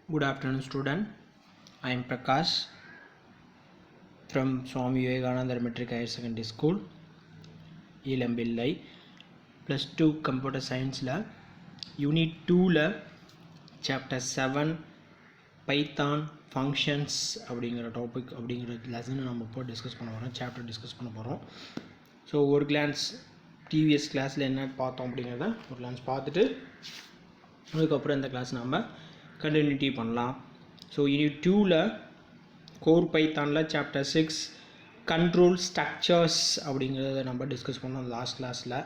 Good afternoon, student. I am Prakash from Swami Vivekananda Metric Higher Secondary School, Ilambillai. Plus 2 Computer Science la Unit 2 la Chapter 7 Python Functions அப்படிங்கிற topic அப்படிங்கிற லெசனை நம்ம இப்போ discuss பண்ண போகிறோம், chapter discuss பண்ண போகிறோம். ஸோ ஒரு கிளான்ஸ் டிவிஎஸ் கிளாஸில் என்ன பார்த்தோம் அப்படிங்கிறத ஒரு கிளான்ஸ் பார்த்துட்டு அதுக்கப்புறம் இந்த கிளாஸ் நம்ம கண்டினியூட்டி பண்ணலாம். ஸோ யூனிட் 2ல கோர் பைத்தானில் சாப்டர் 6 கண்ட்ரோல் ஸ்ட்ரக்சர்ஸ் அப்படிங்கிறத நம்ம டிஸ்கஸ் பண்ணோம் லாஸ்ட் கிளாஸில்.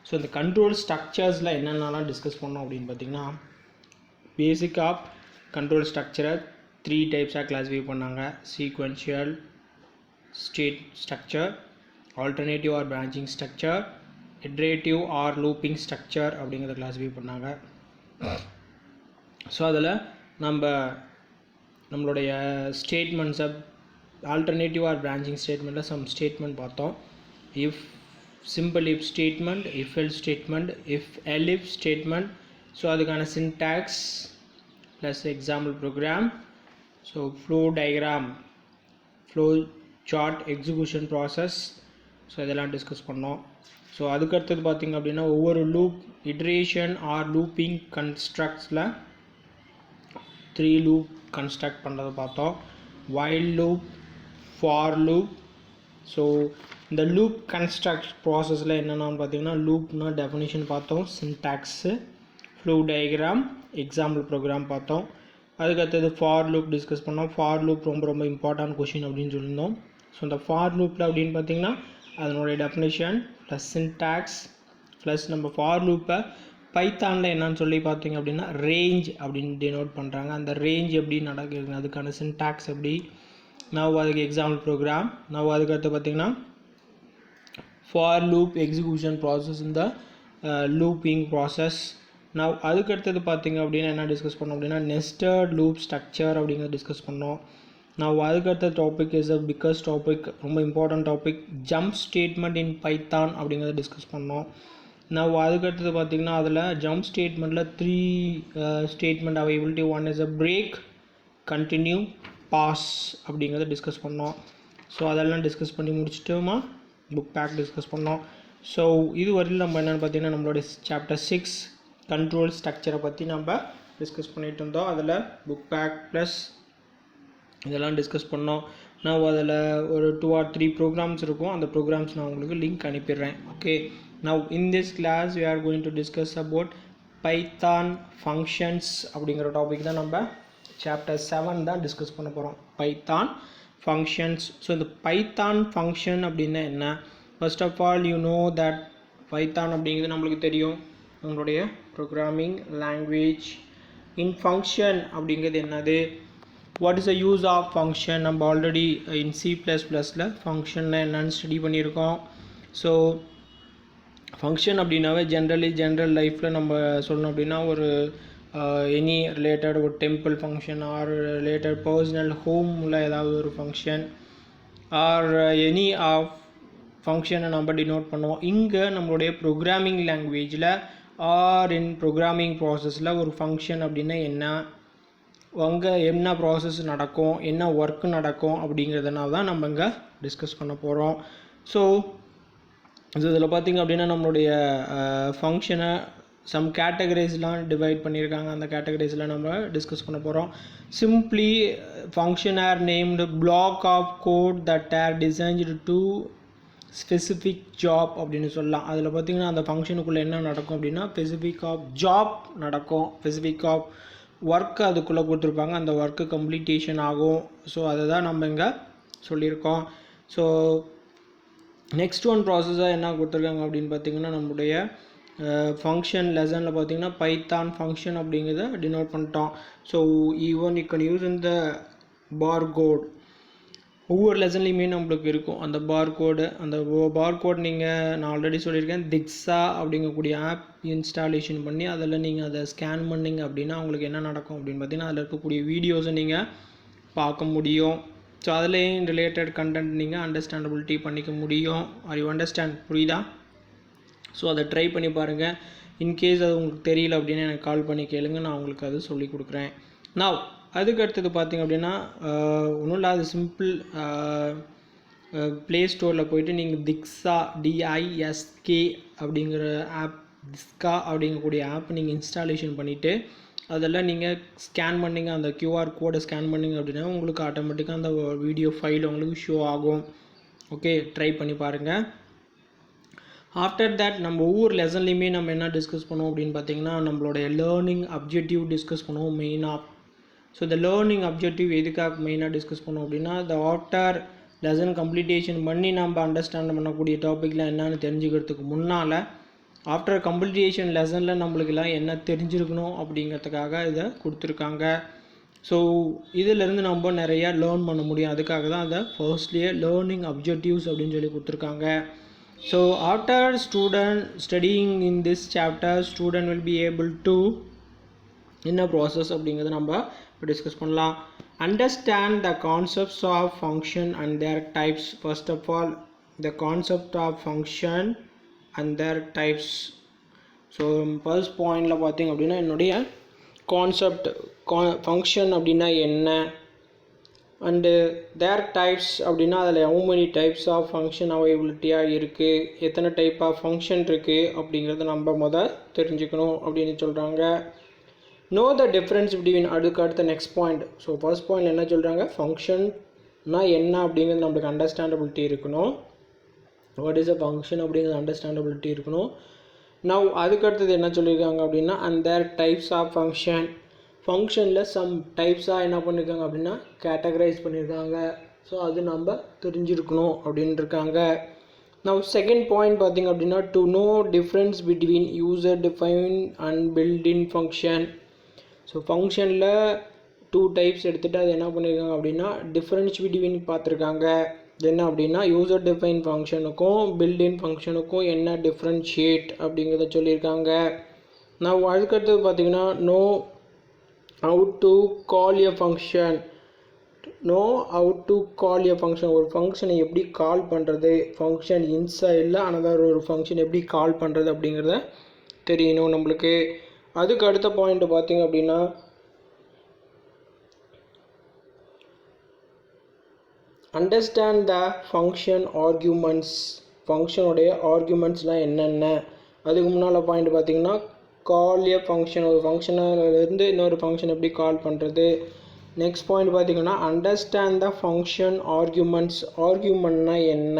ஸோ இந்த கண்ட்ரோல் ஸ்ட்ரக்சர்ஸில் என்னென்னலாம் டிஸ்கஸ் பண்ணோம் அப்படின்னு பார்த்திங்கன்னா, பேசிக் ஆஃப் கண்ட்ரோல் ஸ்ட்ரக்சரை 3 டைப்ஸாக கிளாஸிஃபை பண்ணாங்க. Sequential state structure, alternative or branching structure, iterative or looping structure அப்படிங்கிறத கிளாஸிஃபை பண்ணாங்க. ஸோ அதில் நம்மளுடைய ஸ்டேட்மெண்ட்ஸை ஆல்டர்னேட்டிவ் ஆர் பிரான்ச்சிங் ஸ்டேட்மெண்ட்டில் சம் ஸ்டேட்மெண்ட் பார்த்தோம். If simple if statement, if else statement, if elif statement. So அதுக்கான syntax plus example program, so flow diagram, flow chart, execution process, so இதெல்லாம் discuss பண்ணோம். So அதுக்கடுத்தது பார்த்திங்க அப்படின்னா ஒவ்வொரு லூப் இட்ரேஷன் ஆர் லூப்பிங் கன்ஸ்ட்ரக்ட்ஸில் 3 loop construct பண்ணுறதை பார்த்தோம். While loop, for loop. So இந்த லூப் கன்ஸ்ட்ரக்ட் ப்ராசஸில் என்னென்னு பார்த்தீங்கன்னா, லூப்னா டெஃபினிஷன் பார்த்தோம், syntax, flow diagram, example program பார்த்தோம். அதுக்கடுத்தது ஃபார் லூப் டிஸ்கஸ் பண்ணோம். ஃபார் லூப் ரொம்ப இம்பார்ட்டன்ட் கொஷின் அப்படின்னு சொல்லியிருந்தோம். ஸோ இந்த ஃபார் லூப்பில் அப்படின்னு பார்த்தீங்கன்னா அதனுடைய டெஃபினிஷன் ப்ளஸ் சின்டாக்ஸ் ப்ளஸ் நம்ம ஃபார் லூப்பை பைத்தானில் என்னன்னு சொல்லி பார்த்தீங்க அப்படின்னா ரேஞ்ச் அப்படின்னு டினோட் பண்ணுறாங்க. அந்த ரேஞ்ச் எப்படி நடக்குது, அதுக்கான சின்டாக்ஸ் எப்படி, நான் அதுக்கு எக்ஸாம்பிள் ப்ரோக்ராம். நான் அதுக்கடுத்து பார்த்தீங்கன்னா ஃபார் லூப் எக்ஸிக்யூஷன் ப்ராசஸ், இந்த லூப்பிங் ப்ராசஸ். நான் அதுக்கடுத்தது பார்த்தீங்க அப்படின்னா என்ன டிஸ்கஸ் பண்ணோம் அப்படின்னா நெஸ்டட் லூப் ஸ்ட்ரக்சர் அப்படிங்கிறத டிஸ்கஸ் பண்ணோம். நான் அதுக்கடுத்த topic is a biggest topic, ரொம்ப important topic, jump statement in Python அப்படிங்கிறத டிஸ்கஸ் பண்ணோம். நான் அதுக்கடுத்தது பார்த்திங்கன்னா அதில் ஜம்ப் ஸ்டேட்மெண்ட்டில் 3 statement availability. One is a break, continue, pass அப்படிங்கிறத டிஸ்கஸ் பண்ணோம். ஸோ அதெல்லாம் டிஸ்கஸ் பண்ணி முடிச்சிட்டோமா, புக் பேக் டிஸ்கஸ் பண்ணோம். ஸோ இது வரையில் நம்ம என்னென்னு பார்த்தீங்கன்னா நம்மளோட சாப்டர் 6 கண்ட்ரோல் ஸ்ட்ரக்சரை பற்றி நம்ம டிஸ்கஸ் பண்ணிகிட்டு இருந்தோம். அதில் புக் பேக் ப்ளஸ் இதெல்லாம் டிஸ்கஸ் பண்ணோம். நான் அதில் ஒரு 2 or 3 ப்ரோக்ராம்ஸ் இருக்கும், அந்த ப்ரோக்ராம்ஸ் நான் உங்களுக்கு லிங்க் அனுப்பிடுறேன். Okay, now in this class we are going to discuss about python functions அப்படிங்கிற டாபிக் தான் நம்ம சாப்டர் 7 தான் டிஸ்கஸ் பண்ண போகிறோம், பைத்தான் ஃபங்க்ஷன்ஸ். ஸோ இந்த பைத்தான் ஃபங்க்ஷன் அப்படின்னா என்ன? First of all you know that Python அப்படிங்கிறது நம்மளுக்கு தெரியும், நம்மளுடைய ப்ரோக்ராமிங் லாங்குவேஜ். இன் ஃபங்க்ஷன் அப்படிங்கிறது என்னது, what is the use of function? நம்ம ஆல்ரெடி இன் C++ல ஃபங்க்ஷனில் என்னன்னு ஸ்டடி பண்ணியிருக்கோம். ஸோ ஃபங்க்ஷன் அப்படின்னாவே ஜென்ரல் லைஃப்பில் நம்ம சொல்லணும் அப்படின்னா ஒரு எனி ரிலேட்டட் ஒரு temple function or related personal ஹோமில் ஏதாவது ஒரு ஃபங்க்ஷன் ஆர் எனி ஆஃப் ஃபங்க்ஷனை நம்ம டினோட் பண்ணுவோம். இங்கே நம்மளுடைய ப்ரோக்ராமிங் லாங்குவேஜில் ஆர் இன் ப்ரோக்ராமிங் ப்ராசஸில் ஒரு ஃபங்க்ஷன் அப்படின்னா என்ன, அங்கே என்ன ப்ராசஸ் நடக்கும், என்ன ஒர்க் நடக்கும் அப்படிங்கிறதுனால தான் நம்ம இங்கே டிஸ்கஸ் பண்ண போகிறோம். ஸோ இதில் பார்த்திங்க அப்படின்னா நம்மளுடைய ஃபங்க்ஷனை சம் கேட்டகரிஸ்லாம் டிவைட் பண்ணியிருக்காங்க, அந்த கேட்டகரிஸில் நம்ம டிஸ்கஸ் பண்ண போகிறோம். Simply function are named block of code that are designed to specific job அப்படின்னு சொல்லலாம். அதில் பார்த்திங்கன்னா அந்த ஃபங்க்ஷனுக்குள்ளே என்ன நடக்கும் அப்படின்னா ஸ்பெசிஃபிக் ஆஃப் ஜாப் நடக்கும், ஸ்பெசிஃபிக் ஆஃப் ஒர்க்கு அதுக்குள்ளே கொடுத்துருப்பாங்க, அந்த ஒர்க்கு கம்ப்ளீட்டேஷன் ஆகும். ஸோ அதை தான் நம்ம இங்கே சொல்லியிருக்கோம். ஸோ நெக்ஸ்ட் ஒன் ப்ராசஸாக என்ன கொடுத்துருக்காங்க அப்படின்னு பார்த்திங்கன்னா நம்மளுடைய ஃபங்க்ஷன் லெசனில் பார்த்திங்கன்னா பைத்தான் ஃபங்க்ஷன் அப்படிங்கிறத டினோட் பண்ணிட்டோம். So even you can use இந்த பார் கோட், ஒவ்வொரு லெசன்லேயுமே நம்மளுக்கு இருக்கும் அந்த பார் கோடு. அந்த பார் கோட் நான் ஆல்ரெடி சொல்லியிருக்கேன், திக்ஸா அப்படிங்கக்கூடிய ஆப் இன்ஸ்டாலேஷன் பண்ணி அதில் நீங்கள் அதை ஸ்கேன் பண்ணிங்க அப்படின்னா உங்களுக்கு என்ன நடக்கும் அப்படின்னு பார்த்தீங்கன்னா அதில் இருக்கக்கூடிய வீடியோஸை நீங்கள் பார்க்க முடியும். ஸோ அதுலேயும் ரிலேட்டட் கண்டென்ட் நீங்கள் அண்டர்ஸ்டாண்டபிலிட்டி பண்ணிக்க முடியும். ஆர் யூ அண்டர்ஸ்டாண்ட், புரியுதா? ஸோ அதை ட்ரை பண்ணி பாருங்கள். இன்கேஸ் அது உங்களுக்கு தெரியல அப்படின்னா எனக்கு கால் பண்ணி கேளுங்க, நான் உங்களுக்கு அது சொல்லி கொடுக்குறேன். Now அதுக்கு அடுத்தது பார்த்திங்க அப்படின்னா ஒன்றும் இல்லை, அது சிம்பிள். ப்ளே ஸ்டோரில் போய்ட்டு நீங்கள் டிஐஎஸ்கே அப்படிங்கிற ஆப், டிஸ்கா அப்படிங்கக்கூடிய ஆப் நீங்கள் இன்ஸ்டாலேஷன் பண்ணிவிட்டு அதெல்லாம் நீங்கள் ஸ்கேன் பண்ணிங்க, அந்த கியூஆர் கோடை ஸ்கேன் பண்ணிங்க அப்படின்னா உங்களுக்கு ஆட்டோமேட்டிக்காக அந்த வீடியோ ஃபைல் உங்களுக்கு ஷோ ஆகும். ஓகே, ட்ரை பண்ணி பாருங்கள். ஆஃப்டர் தேட் நம்ம ஒவ்வொரு லெசன்லேயுமே நம்ம என்ன டிஸ்கஸ் பண்ணுவோம் அப்படின்னு பார்த்தீங்கன்னா நம்மளுடைய லேர்னிங் அப்ஜெக்டிவ் டிஸ்கஸ் பண்ணுவோம் மெயினாக. ஸோ இந்த லேர்னிங் அப்ஜெக்டிவ் எதுக்காக மெயினாக டிஸ்கஸ் பண்ணுவோம் அப்படின்னா இந்த ஆஃப்டர் லெசன் கம்ப்ளீட்டேஷன் பண்ணி நம்ம அண்டர்ஸ்டாண்ட் பண்ணக்கூடிய டாப்பிக்லாம் என்னென்னு தெரிஞ்சுக்கிறதுக்கு முன்னால் ஆஃப்டர் கம்ப்ளீட்டேஷன் லெசனில் நம்மளுக்கெல்லாம் என்ன தெரிஞ்சிருக்கணும் அப்படிங்கிறதுக்காக இதை கொடுத்துருக்காங்க. ஸோ இதிலேருந்து நம்ம நிறையா லேர்ன் பண்ண முடியும். அதுக்காக தான் அதை ஃபர்ஸ்ட்லேயே லேர்னிங் அப்ஜெக்டிவ்ஸ் அப்படின்னு சொல்லி கொடுத்துருக்காங்க. So after student studying in this chapter, student will be able to in a process அப்படிங்கிறது நம்ம டிஸ்கஸ் பண்ணலாம். Understand the concepts of function and their types. First of all, the concept of function and their types. So first பாயிண்டில் பார்த்தீங்க அப்படின்னா என்னுடைய concept function அப்படின்னா என்ன, and there types அப்படின்னா அதில் how many types of function அவைலபிலிட்டியாக இருக்குது, எத்தனை டைப் ஆஃப் ஃபங்க்ஷன் இருக்குது அப்படிங்கிறத நம்ம தெரிஞ்சுக்கணும் அப்படின்னு சொல்கிறாங்க. நோ த டிஃப்ரென்ஸ் பிட்வீன், அதுக்கு அடுத்த next point. So first point என்ன சொல்கிறாங்க, ஃபங்க்ஷன்னா என்ன அப்படிங்கிறது நம்மளுக்கு அண்டர்ஸ்டாண்டபிலிட்டி இருக்கணும். வாட் இஸ் அ ஃபங்க்ஷன் அப்படிங்கிறது அண்டர்ஸ்டாண்டபிலிட்டி இருக்கணும். நவ் அதுக்கு அடுத்தது என்ன சொல்லியிருக்காங்க அப்படின்னா and their types of function, ஃபங்க்ஷனில் சம் டைப்ஸாக என்ன பண்ணியிருக்காங்க அப்படின்னா கேட்டகரைஸ் பண்ணியிருக்காங்க. ஸோ அது நம்ம தெரிஞ்சிருக்கணும் அப்படின்னு இருக்காங்க. நவ் செகண்ட் பாயிண்ட் பார்த்திங்க அப்படின்னா to know difference between user define and built in function. So ஃபங்க்ஷனில் 2 டைப்ஸ் எடுத்துகிட்டு அது என்ன பண்ணியிருக்காங்க அப்படின்னா டிஃப்ரென்ஸ் பிட்வீன் பார்த்துருக்காங்க. என்ன அப்படின்னா யூசர் டிஃபைன் ஃபங்க்ஷனுக்கும் பில்ட்-இன் ஃபங்க்ஷனுக்கும் என்ன டிஃப்ரென்ஷியேட் அப்படிங்கிறத சொல்லியிருக்காங்க. நான் அதுக்கடுத்தது பார்த்திங்கன்னா no how to call a function. know how to call a function. ஒரு ஃபங்க்ஷனை எப்படி கால் பண்ணுறது, ஃபங்க்ஷன் இன்சைடில் அனதர் ஒரு ஃபங்க்ஷன் எப்படி கால் பண்ணுறது அப்படிங்கிறத தெரியணும் நம்மளுக்கு. அதுக்கு அடுத்த பாயிண்ட் பார்த்திங்க அப்படின்னா அண்டர்ஸ்டாண்ட் த ஃபங்க்ஷன் ஆர்கியூமெண்ட்ஸ். ஃபங்க்ஷனுடைய ஆர்கியூமெண்ட்ஸ்லாம் என்னென்ன. அதுக்கு முன்னால் பாயிண்ட் பார்த்திங்கன்னா கால் ஏ ஃபங்க்ஷன், ஒரு ஃபங்க்ஷனிலேருந்து இன்னொரு ஃபங்க்ஷன் எப்படி கால் பண்ணுறது. நெக்ஸ்ட் பாயிண்ட் பார்த்திங்கன்னா அண்டர்ஸ்டாண்ட் த ஃபங்க்ஷன் ஆர்கியூமெண்ட்ஸ், ஆர்கியூமெண்ட்னா என்ன,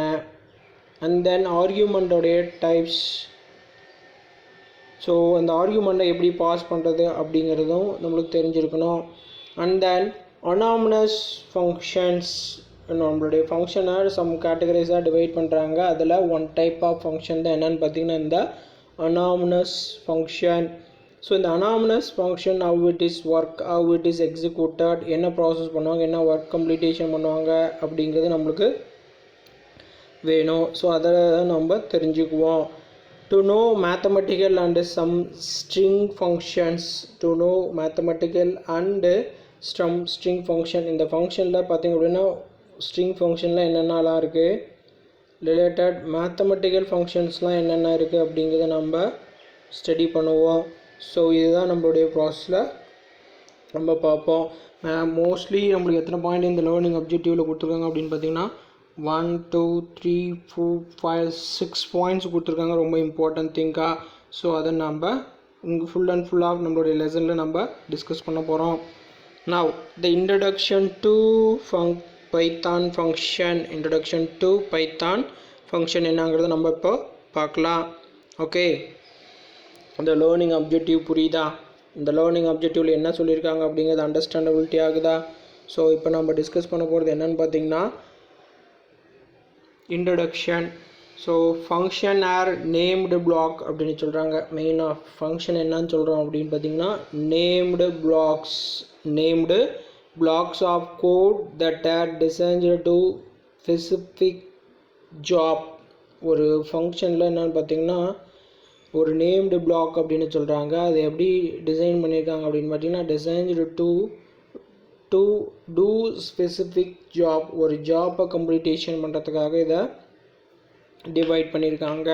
அண்ட் தென் ஆர்கியூமெண்ட்டோடைய டைப்ஸ். ஸோ அந்த ஆர்கியூமெண்ட்டை எப்படி பாஸ் பண்ணுறது அப்படிங்கிறதும் நம்மளுக்கு தெரிஞ்சிருக்கணும். அண்ட் தென் அனாமனஸ் ஃபங்க்ஷன்ஸ், நம்மளுடைய ஃபங்க்ஷனை சம் கேட்டகரைஸாக டிவைட் பண்ணுறாங்க. அதில் ஒன் டைப் ஆஃப் ஃபங்க்ஷன் தான் என்னென்னு பார்த்திங்கன்னா இந்த anonymous function. ஸோ இந்த anonymous function how it is work, how it is executed, என்ன ப்ராசஸ் பண்ணுவாங்க, என்ன ஒர்க் கம்ப்ளீட்டேஷன் பண்ணுவாங்க அப்படிங்கிறது நம்மளுக்கு வேணும். ஸோ அதை நம்ம தெரிஞ்சுக்குவோம். To know mathematical and some string functions. To know mathematical and some string function. இந்த ஃபங்க்ஷனில் பார்த்திங்க அப்படின்னா ஸ்ட்ரிங் ஃபங்க்ஷனில் என்னென்னலாம் இருக்குது, ரிலேட்டட் மேத்தமெட்டிக்கல் ஃபங்க்ஷன்ஸ்லாம் என்னென்ன இருக்குது அப்படிங்கிறத நம்ம ஸ்டடி பண்ணுவோம். ஸோ இதுதான் நம்மளுடைய ப்ராசஸில் நம்ம பார்ப்போம். மோஸ்ட்லி நம்மளுக்கு எத்தனை பாயிண்ட் இந்த லேர்னிங் அப்ஜெக்டிவில் கொடுத்துருக்காங்க அப்படின்னு பார்த்தீங்கன்னா 1 2 3 4 5 6 பாயிண்ட்ஸ் கொடுத்துருக்காங்க, ரொம்ப இம்பார்ட்டன்ட் திங்காக. ஸோ அதை நம்ம இங்கே ஃபுல் அண்ட் ஃபுல்லாக நம்மளுடைய லெசனில் நம்ம டிஸ்கஸ் பண்ண போகிறோம். Now the introduction to Python function. Introduction to Python function என்னங்கிறத நம்ம இப்போ பார்க்கலாம். ஓகே, இந்த லேர்னிங் அப்ஜெக்டிவ் புரியுதா, இந்த லேர்னிங் அப்ஜெக்டிவில் என்ன சொல்லியிருக்காங்க அப்படிங்கிறது அண்டர்ஸ்டாண்டபிலிட்டி ஆகுதா. ஸோ இப்போ நம்ம டிஸ்கஸ் பண்ண போகிறது என்னென்னு பார்த்தீங்கன்னா introduction. So function are named block அப்படின்னு சொல்கிறாங்க. மெயினாக ஃபங்க்ஷன் என்னன்னு சொல்கிறோம் அப்படின்னு பார்த்தீங்கன்னா named blocks, named blocks of code that are designed to specific job. ஒரு ஃபங்க்ஷனில் என்னென்னு பார்த்தீங்கன்னா ஒரு நேம்டு பிளாக் அப்படின்னு சொல்கிறாங்க. அதை எப்படி டிசைன் பண்ணியிருக்காங்க அப்படின்னு பார்த்தீங்கன்னா designed to do specific job, ஒரு ஜாப்பை கம்ப்ளீட்டேஷன் பண்ணுறதுக்காக இதை டிவைட் பண்ணியிருக்காங்க.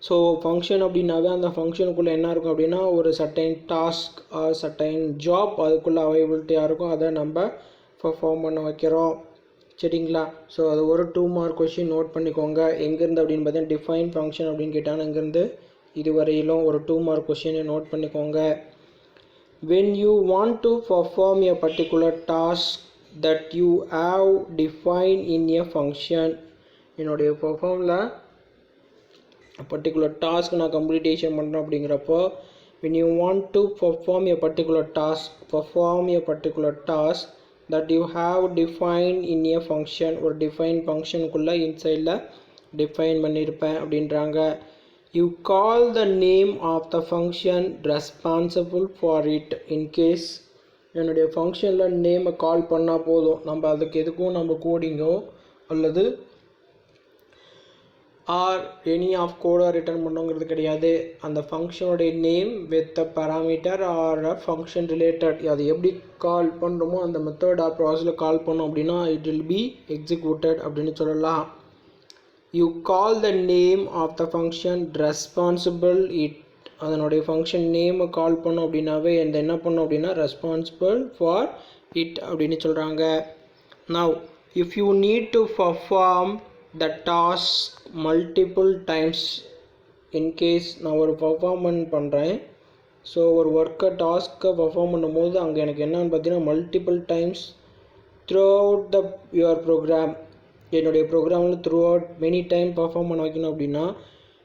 ஸோ ஃபங்க்ஷன் அப்படின்னாவே அந்த ஃபங்க்ஷனுக்குள்ளே என்ன இருக்கும் அப்படின்னா ஒரு certain task or certain job அதுக்குள்ளே அவைலபிலிட்டியாக இருக்கும், அதை நம்ம பர்ஃபார்ம் பண்ண வைக்கிறோம். சரிங்களா? ஸோ அது ஒரு 2 மார்க் கொஷின் நோட் பண்ணிக்கோங்க. எங்கேருந்து அப்படின்னு பார்த்தீங்கன்னா டிஃபைன் ஃபங்க்ஷன் அப்படின்னு கேட்டாங்கன்னா இங்கேருந்து இதுவரையிலும் ஒரு 2 மார்க் கொஷினை நோட் பண்ணிக்கோங்க. When you want to perform a particular task that you have defined in a function, என்னுடைய பர்ஃபார்மில் பர்டிகுலர் டாஸ்க் நான் கம்ப்ளீட்டேஷன் பண்ணுறேன் அப்படிங்கிறப்போ when you want to perform a particular task that you have defined in a function, ஒரு define ஃபங்க்ஷனுக்குள்ளே இன்சைடில் define பண்ணியிருப்பேன் அப்படின்றாங்க. You call the name of the function responsible for it. In case என்னுடைய ஃபங்க்ஷனில் நேமை கால் பண்ணால் போதும், நம்ம அதுக்கு எதுக்கும் நம்ம கோடிங்கோ அல்லது ஆர் எனி ஆஃப் கோடோ ரிட்டர்ன் பண்ணுங்கிறது கிடையாது. அந்த ஃபங்க்ஷனுடைய name with a parameter or a function related அது எப்படி கால் பண்ணுறோமோ அந்த மெத்தட் ஆர் ப்ராசஸில் கால் பண்ணோம் அப்படின்னா இட் வில் பி எக்ஸிக்யூட்டட் அப்படின்னு சொல்லலாம். You call the name of the function responsible it, அதனுடைய ஃபங்க்ஷன் நேமை கால் பண்ணோம் அப்படின்னாவே அந்த என்ன பண்ணோம் அப்படின்னா ரெஸ்பான்சிபிள் ஃபார் இட் அப்படின்னு சொல்கிறாங்க. Now if you need to perform the task multiple times, in case நான் ஒரு பர்ஃபார்மன்ஸ் பண்ணுறேன், ஸோ ஒரு ஒர்க்கை டாஸ்க்கை பர்ஃபார்ம் பண்ணும்போது அங்கே எனக்கு என்னன்னு பார்த்தீங்கன்னா multiple times throughout the your program, என்னுடைய ப்ரோக்ராமில் throughout many time perform பண்ண வைக்கணும் அப்படின்னா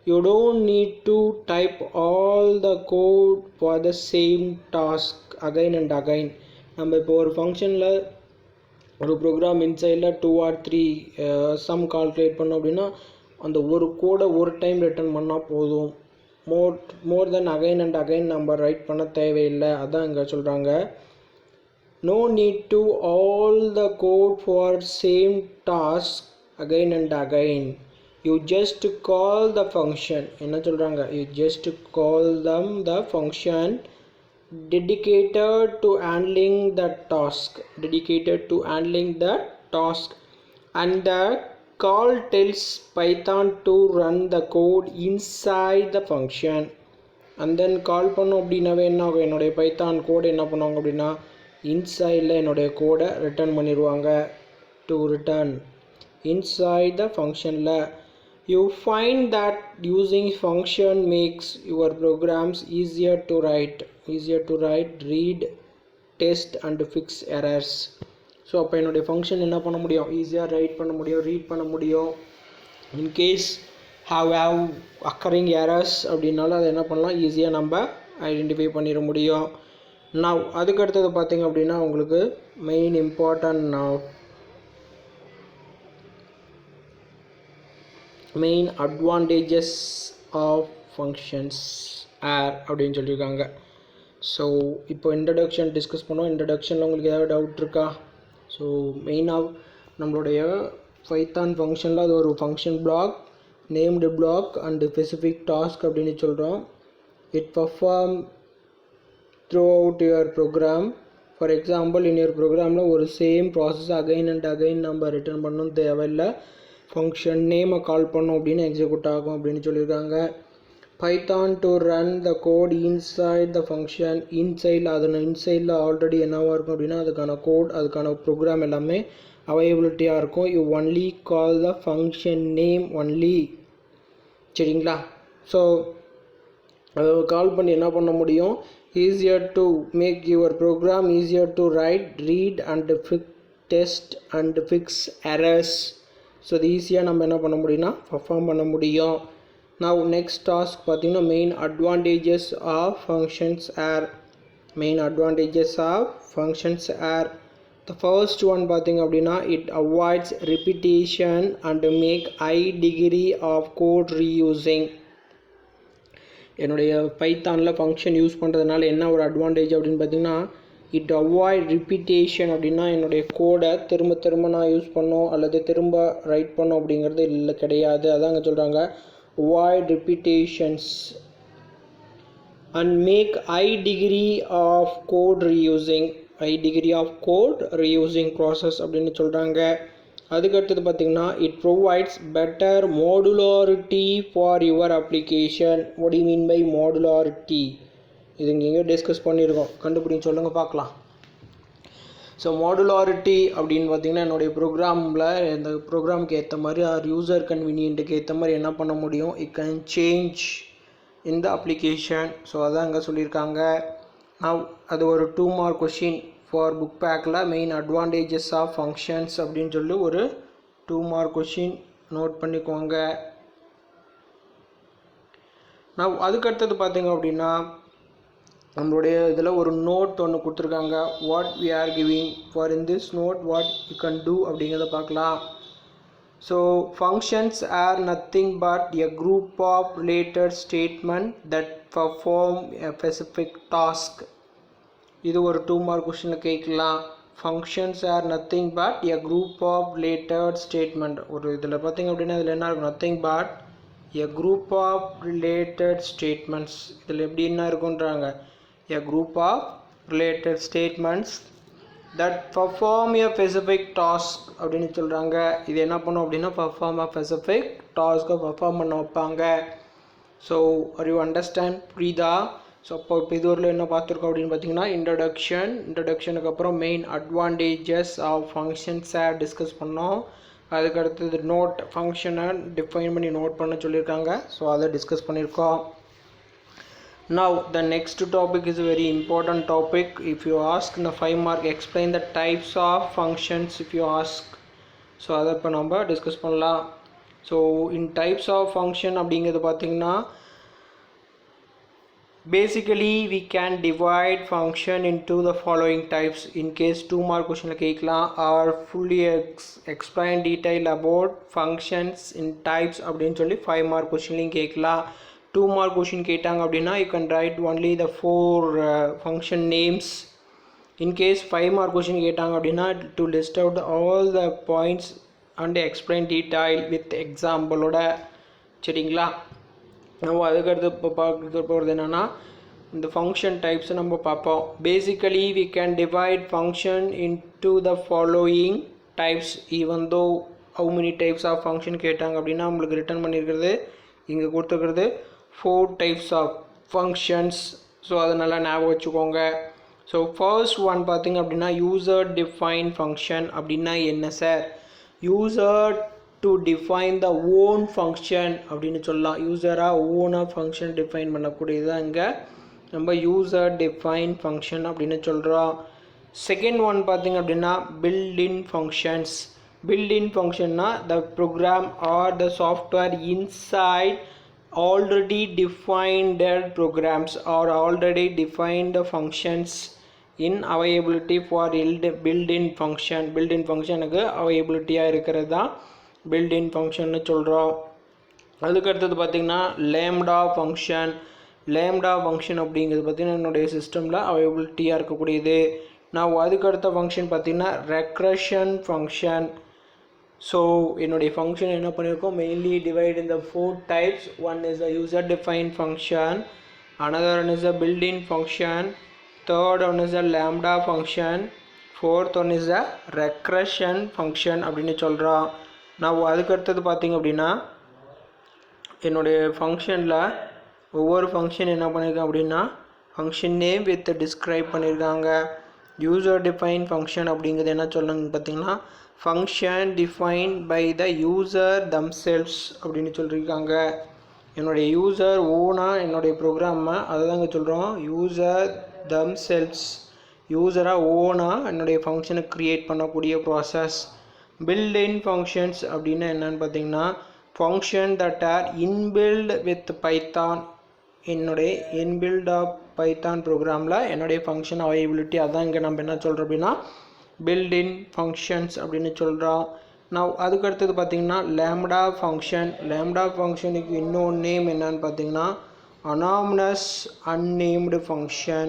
you don't need to type all the code for the same task again and again. நம்ம இப்போ ஒரு ஃபங்க்ஷனில் ஒரு ப்ரோக்ராம் இன்சைடில் 2 or 3 சம் கால்குலேட் பண்ணோம் அப்படின்னா அந்த ஒரு கோடை ஒரு டைம் ரிட்டர்ன் பண்ணால் போதும். மோர் தென் அகைன் அண்ட் அகைன் நம்ம ரைட் பண்ண தேவையில்லை. அதான் இங்கே சொல்கிறாங்க. No need to all the code for same task again and again. You just call the function. என்ன சொல்கிறாங்க? You just call them the function dedicated to handling that task, and the call tells Python to run the code inside the function. and then கால் பண்ணோம் அப்படின்னாவே என்ன ஆகும், என்னுடைய Python கோடு என்ன பண்ணுவாங்க அப்படின்னா இன்சைடில் என்னுடைய கோடை ரிட்டர்ன் பண்ணிடுவாங்க. டு ரிட்டர்ன் இன்சைட் த ஃபங்க்ஷனில். You find that using function makes your programs easier to write, read, test and fix errors. So அப்போ என்னுடைய ஃபங்க்ஷன் என்ன பண்ண முடியும், ஈஸியாக ரைட் பண்ண முடியும், ரீட் பண்ண முடியும். இன்கேஸ் have occurring errors அப்படின்னாலும் அதை என்ன பண்ணலாம், ஈஸியாக நம்ம ஐடென்டிஃபை பண்ணிட முடியும். நான் அதுக்கு அடுத்தது பார்த்தீங்க அப்படின்னா உங்களுக்கு main advantages of functions are அப்படின்னு சொல்லியிருக்காங்க. ஸோ இப்போ இன்ட்ரடக்ஷன் டிஸ்கஸ் பண்ணோம். இன்ட்ரடக்ஷனில் உங்களுக்கு ஏதாவது டவுட் இருக்கா? ஸோ மெயினாக நம்மளுடைய பைத்தான் ஃபங்க்ஷனில் அது ஒரு function block, named block and specific task அப்படின்னு சொல்கிறோம். It perform throughout your program. For example இன்னொரு ப்ரோக்ராமில் ஒரு same process again and again நம்ம ரிட்டர்ன் பண்ணணும் தேவையில்லை, ஃபங்க்ஷன் நேமை கால் பண்ணோம் அப்படின்னு எக்ஸிக்யூட் ஆகும் அப்படின்னு சொல்லியிருக்காங்க. Python to run the code inside the function. இன்சைடில் ஆல்ரெடி என்னவாக இருக்கும் அப்படின்னா அதுக்கான கோட், அதுக்கான ப்ரோக்ராம் எல்லாமே அவைலபிலிட்டியாக இருக்கும். You only call the function name only. சரிங்களா? ஸோ அதை கால் பண்ணி என்ன பண்ண முடியும், easier to make your program easier to write, read and test and fix errors. So இது ஈஸியாக நம்ம என்ன பண்ண முடியும்னா பர்ஃபார்ம் பண்ண முடியும். நவ் நெக்ஸ்ட் டாஸ்க் பார்த்தீங்கன்னா main advantages of functions are the first one பார்த்தீங்க அப்படின்னா it avoids repetition and make high degree of code reusing. என்னுடைய பைத்தானில் ஃபங்க்ஷன் யூஸ் பண்ணுறதுனால என்ன ஒரு அட்வான்டேஜ் அப்படின்னு பார்த்தீங்கன்னா இட் அவாய்ட் ரிப்பீட்டேஷன். அப்படின்னா என்னுடைய கோடை திரும்ப நான் யூஸ் பண்ணோம் அல்லது திரும்ப ரைட் பண்ணோம் அப்படிங்கிறது இல்லை, கிடையாது. அதாங்க சொல்கிறாங்க avoid repetitions and make high degree of code reusing process அப்படின்னு சொல்கிறாங்க. அதுக்கடுத்தது பார்த்தீங்கன்னா it provides better modularity for your application. what do you mean by modularity? இது இங்கே டிஸ்கஸ் பண்ணியிருக்கோம், கண்டுபிடிங்க சொல்லுங்கள் பார்க்கலாம். ஸோ மாடுலாரிட்டி அப்படின்னு பார்த்தீங்கன்னா என்னுடைய ப்ரோக்ராமில் இந்த ப்ரோக்ராமுக்கு ஏற்ற மாதிரி யூசர் கன்வீனியன்ட்டுக்கு ஏற்ற மாதிரி என்ன பண்ண முடியும், இட் கேன் சேஞ்ச் இந்த அப்ளிகேஷன். ஸோ அதான் இங்கே சொல்லியிருக்காங்க. நான் அது ஒரு 2 மார்க் கொஷின் ஃபார் புக் பேக்கில் மெயின் அட்வான்டேஜஸ் ஆஃப் ஃபங்க்ஷன்ஸ் அப்படின்னு சொல்லி ஒரு 2 மார்க் கொஷின் நோட் பண்ணிக்கோங்க. நான் அதுக்கடுத்தது பார்த்தீங்க அப்படின்னா நம்மளுடைய இதில் ஒரு நோட் ஒன்று கொடுத்துருக்காங்க, what we are giving for in this note what you can do அப்படிங்கிறத பார்க்கலாம். So functions are nothing but a group of related statement that perform a specific task. இது ஒரு 2 மார்க் கொஸ்டினில் கேட்கலாம். Functions are nothing but a group of related statement. ஒரு இதில் பார்த்தீங்க அப்படின்னா இதில் என்ன இருக்கும், nothing but a group of related statements. இதில் எப்படி என்ன இருக்குன்றாங்க, a group of related statements that perform a specific task அப்படின்னு சொல்கிறாங்க. இது என்ன பண்ணும் அப்படின்னா perform a specific task perform பண்ண வைப்பாங்க. So are you understand? புரியுதா? ஸோ அப்போ இப்போ இதுவரையில் என்ன பார்த்துருக்கோம் அப்படின்னு பார்த்தீங்கன்னா இன்ட்ரடக்ஷனுக்கு அப்புறம் மெயின் அட்வான்டேஜஸ் ஆஃப் ஃபங்க்ஷன்ஸை டிஸ்கஸ் பண்ணோம். அதுக்கடுத்தது நோட் ஃபங்க்ஷனை டிஃபைன் பண்ணி நோட் பண்ண சொல்லியிருக்காங்க. ஸோ அதை டிஸ்கஸ் பண்ணியிருக்கோம். Now the next topic is a very important topic. If you ask in the 5 mark, explain the types of functions if you ask. So அதை இப்போ நம்ம டிஸ்கஸ் பண்ணலாம். So in types of function அப்படிங்கிறது பார்த்தீங்கன்னா basically we can divide function into the following types. In case 2 mark questionல கேட்கலாம், or fully explain detail about functions in types அப்படின்னு சொல்லி 5 mark questionலையும் கேட்கலாம். 2 mark question கேட்டாங்க அப்படின்னா you can write only the 4 function names. In case 5 mark question கேட்டாங்க அப்படின்னா to list out all the points and explain detail with example ஓட. சரிங்களா? நம்ம அதுக்கடுத்து இப்போ பார்க்க போகிறது என்னென்னா இந்த ஃபங்க்ஷன் டைப்ஸை நம்ம பார்ப்போம். Basically we can divide function into the following types even though how many types of function கேட்டாங்க அப்படின்னா நம்மளுக்கு ரிட்டர்ன் பண்ணியிருக்கிறது இங்கே கொடுத்துருக்கிறது 4 types of functions. ஸோ அதை நல்லா ஞாபகம் வச்சுக்கோங்க. ஸோ ஃபர்ஸ்ட் ஒன் பார்த்திங்க அப்படின்னா யூசர் டிஃபைன் ஃபங்க்ஷன் அப்படின்னா என்ன sir? User to define the own function அப்படின்னு சொல்லலாம். யூசராக ஓனாக ஃபங்க்ஷன் டிஃபைன் பண்ணக்கூடியது தான் இங்கே நம்ம யூசர் டிஃபைன் ஃபங்க்ஷன் அப்படின்னு சொல்கிறோம். செகண்ட் ஒன் பார்த்திங்க அப்படின்னா பில்ட்-இன் ஃபங்க்ஷன்ஸ். பில்ட்-இன் ஃபங்க்ஷன்னா the program or the software inside already defined programs or already defined functions in availability for built-in function. built-in functionக்கு availability-ஆக இருக்கிறது தான் built-in function சொல்கிறோம். அதுக்கடுத்தது பார்த்திங்கன்னா lambda function. lambda function அப்படிங்கிறது பார்த்திங்கன்னா என்னுடைய சிஸ்டமில் availability-ஆக இருக்கக்கூடியது. நான் அதுக்கடுத்த ஃபங்க்ஷன் பார்த்திங்கன்னா regression function. ஸோ என்னுடைய ஃபங்க்ஷன் என்ன பண்ணியிருக்கோம், mainly divide in the 4 types. One is a user defined function, another one is a built-in function, third one is a lambda function, fourth one is a regression function அப்படின்னு சொல்கிறோம். நான் அதுக்கடுத்தது பார்த்திங்க அப்படின்னா என்னுடைய ஃபங்க்ஷனில் ஒவ்வொரு ஃபங்க்ஷன் என்ன பண்ணியிருக்கேன் அப்படின்னா ஃபங்க்ஷன் நேம் வித் டிஸ்கிரைப் பண்ணியிருக்காங்க. யூசர் டிஃபைன் ஃபங்க்ஷன் அப்படிங்கிறது என்ன சொல்லுங்க பார்த்திங்கன்னா function defined by the user themselves அப்படின்னு சொல்லியிருக்காங்க. என்னுடைய யூசர் ஓனாக என்னுடைய ப்ரோக்ராமை அதை தாங்க சொல்கிறோம் யூசர் தம்செல்ஸ். யூசராக ஓனாக என்னுடைய ஃபங்க்ஷனை க்ரியேட் பண்ணக்கூடிய ப்ராசஸ். பில்ட்-இன் ஃபங்க்ஷன்ஸ் அப்படின்னா என்னென்னு பார்த்தீங்கன்னா function that R inbuilt with Python. என்னுடைய இன்பில்ட் ஆஃப் பைத்தான் ப்ரோக்ராமில் என்னுடைய ஃபங்க்ஷன் அவைலபிலிட்டி அதான் இங்கே நம்ம என்ன சொல்கிறோம் அப்படின்னா built-in functions அப்படின்னு சொல்கிறோம். நான் அதுக்கடுத்தது பார்த்திங்கன்னா lambda function. lambda functionக்கு இன்னொரு நேம் என்னன்னு பார்த்தீங்கன்னா anonymous unnamed function.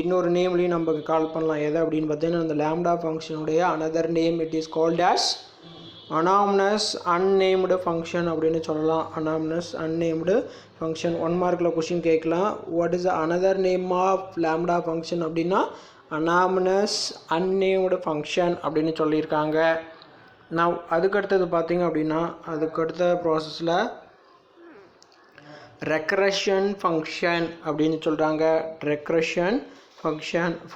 இன்னொரு நேம்லையும் நம்ம கால் பண்ணலாம். எதை அப்படின்னு பார்த்தீங்கன்னா அந்த lambda ஃபங்க்ஷனுடைய another name it is called as anonymous unnamed function அப்படின்னு சொல்லலாம். anonymous unnamed function 1 மார்க்கில் கொஸ்டின் கேட்கலாம். What is another name of lambda function அப்படின்னா anonymous unnamed function அப்படின்னு சொல்லியிருக்காங்க. நான் அதுக்கடுத்தது பார்த்தீங்க அப்படின்னா அதுக்கடுத்த ப்ராசஸில் recursion function அப்படின்னு சொல்கிறாங்க. recursion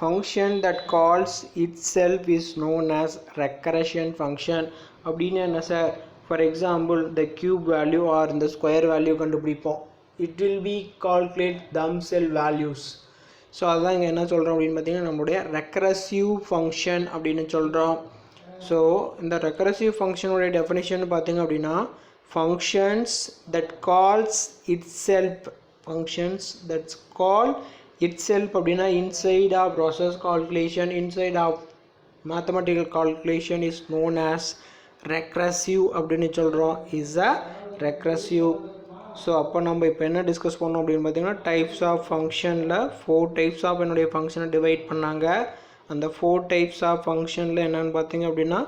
function that calls itself is known as recursion function அப்படின்னு என்ன sir? For example the cube value or the square value கண்டுபிடிப்போம். it will be calculate themselves values. So அதுதான் இங்கே என்ன சொல்கிறோம் அப்படின்னு பார்த்தீங்கன்னா நம்மளுடைய recursive function அப்படின்னு சொல்கிறோம். ஸோ இந்த recursive ஃபங்க்ஷனுடைய டெஃபினிஷன் பார்த்தீங்க அப்படின்னா functions that calls itself அப்படின்னா inside of process calculation, inside of mathematical calculation is known as recursive அப்படின்னு சொல்கிறோம். is a recursive. ஸோ அப்போ நம்ம இப்போ என்ன டிஸ்கஸ் பண்ணோம் அப்படின்னு பார்த்தீங்கன்னா டைப்ஸ் ஆஃப் ஃபங்க்ஷனில் 4 டைப்ஸ் ஆஃப் என்னுடைய ஃபங்க்ஷனை டிவைட் பண்ணாங்க. அந்த 4 டைப்ஸ் ஆஃப் ஃபங்க்ஷனில் என்னென்னு பார்த்தீங்க அப்படின்னா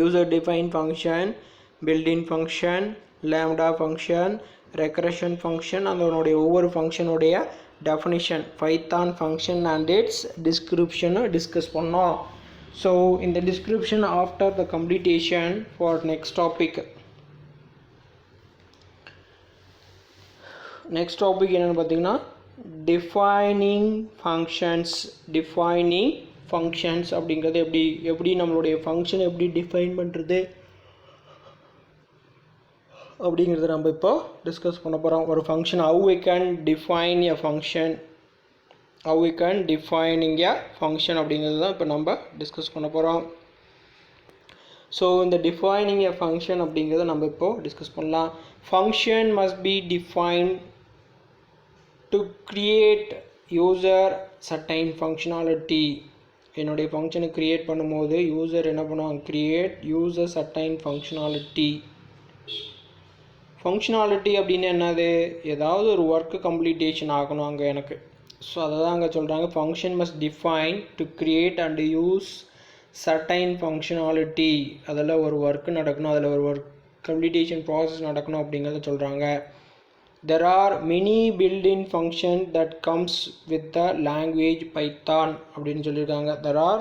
UserDefined function, built-in function, lambda function, recursion function, அதனுடைய ஒவ்வொரு ஃபங்க்ஷனுடைய definition, Python function and its description discuss பண்ணோம். ஸோ இந்த description after the completion for next topic. Next topic என்னென்னு பார்த்தீங்கன்னா டிஃபைனிங் ஃபங்க்ஷன்ஸ் அப்படிங்கிறது எப்படி நம்மளுடைய ஃபங்க்ஷனை எப்படி டிஃபைன் பண்ணுறது அப்படிங்கிறத நம்ம இப்போ டிஸ்கஸ் பண்ண போகிறோம். ஒரு function how we can define a function அப்படிங்கிறது தான் இப்போ நம்ம டிஸ்கஸ் பண்ண போகிறோம். ஸோ இந்த டிஃபைனிங் எ ஃபங்க்ஷன் அப்படிங்கிறத நம்ம இப்போது டிஸ்கஸ் பண்ணலாம். Function must be define to create user certain functionality. என்னுடைய ஃபங்க்ஷனை க்ரியேட் பண்ணும்போது யூசர் என்ன பண்ணுவாங்க? கிரியேட் யூசர் சர்டைன் ஃபங்க்ஷனாலிட்டி அப்படின்னு என்னது? ஏதாவது ஒரு ஒர்க்கு கம்ப்ளீட்டேஷன் ஆகணும் அங்கே எனக்கு. ஸோ அதை தான் அங்கே சொல்கிறாங்க. Function must define to create and use certain functionality. அதில் ஒரு ஒர்க்கு நடக்கணும், அதில் ஒரு ஒர்க் கம்ப்ளீட்டேஷன் ப்ராசஸ் நடக்கணும் அப்படிங்கிறத சொல்கிறாங்க. There are many built-in functions that comes with the language Python அப்படின்னு சொல்லியிருக்காங்க. There are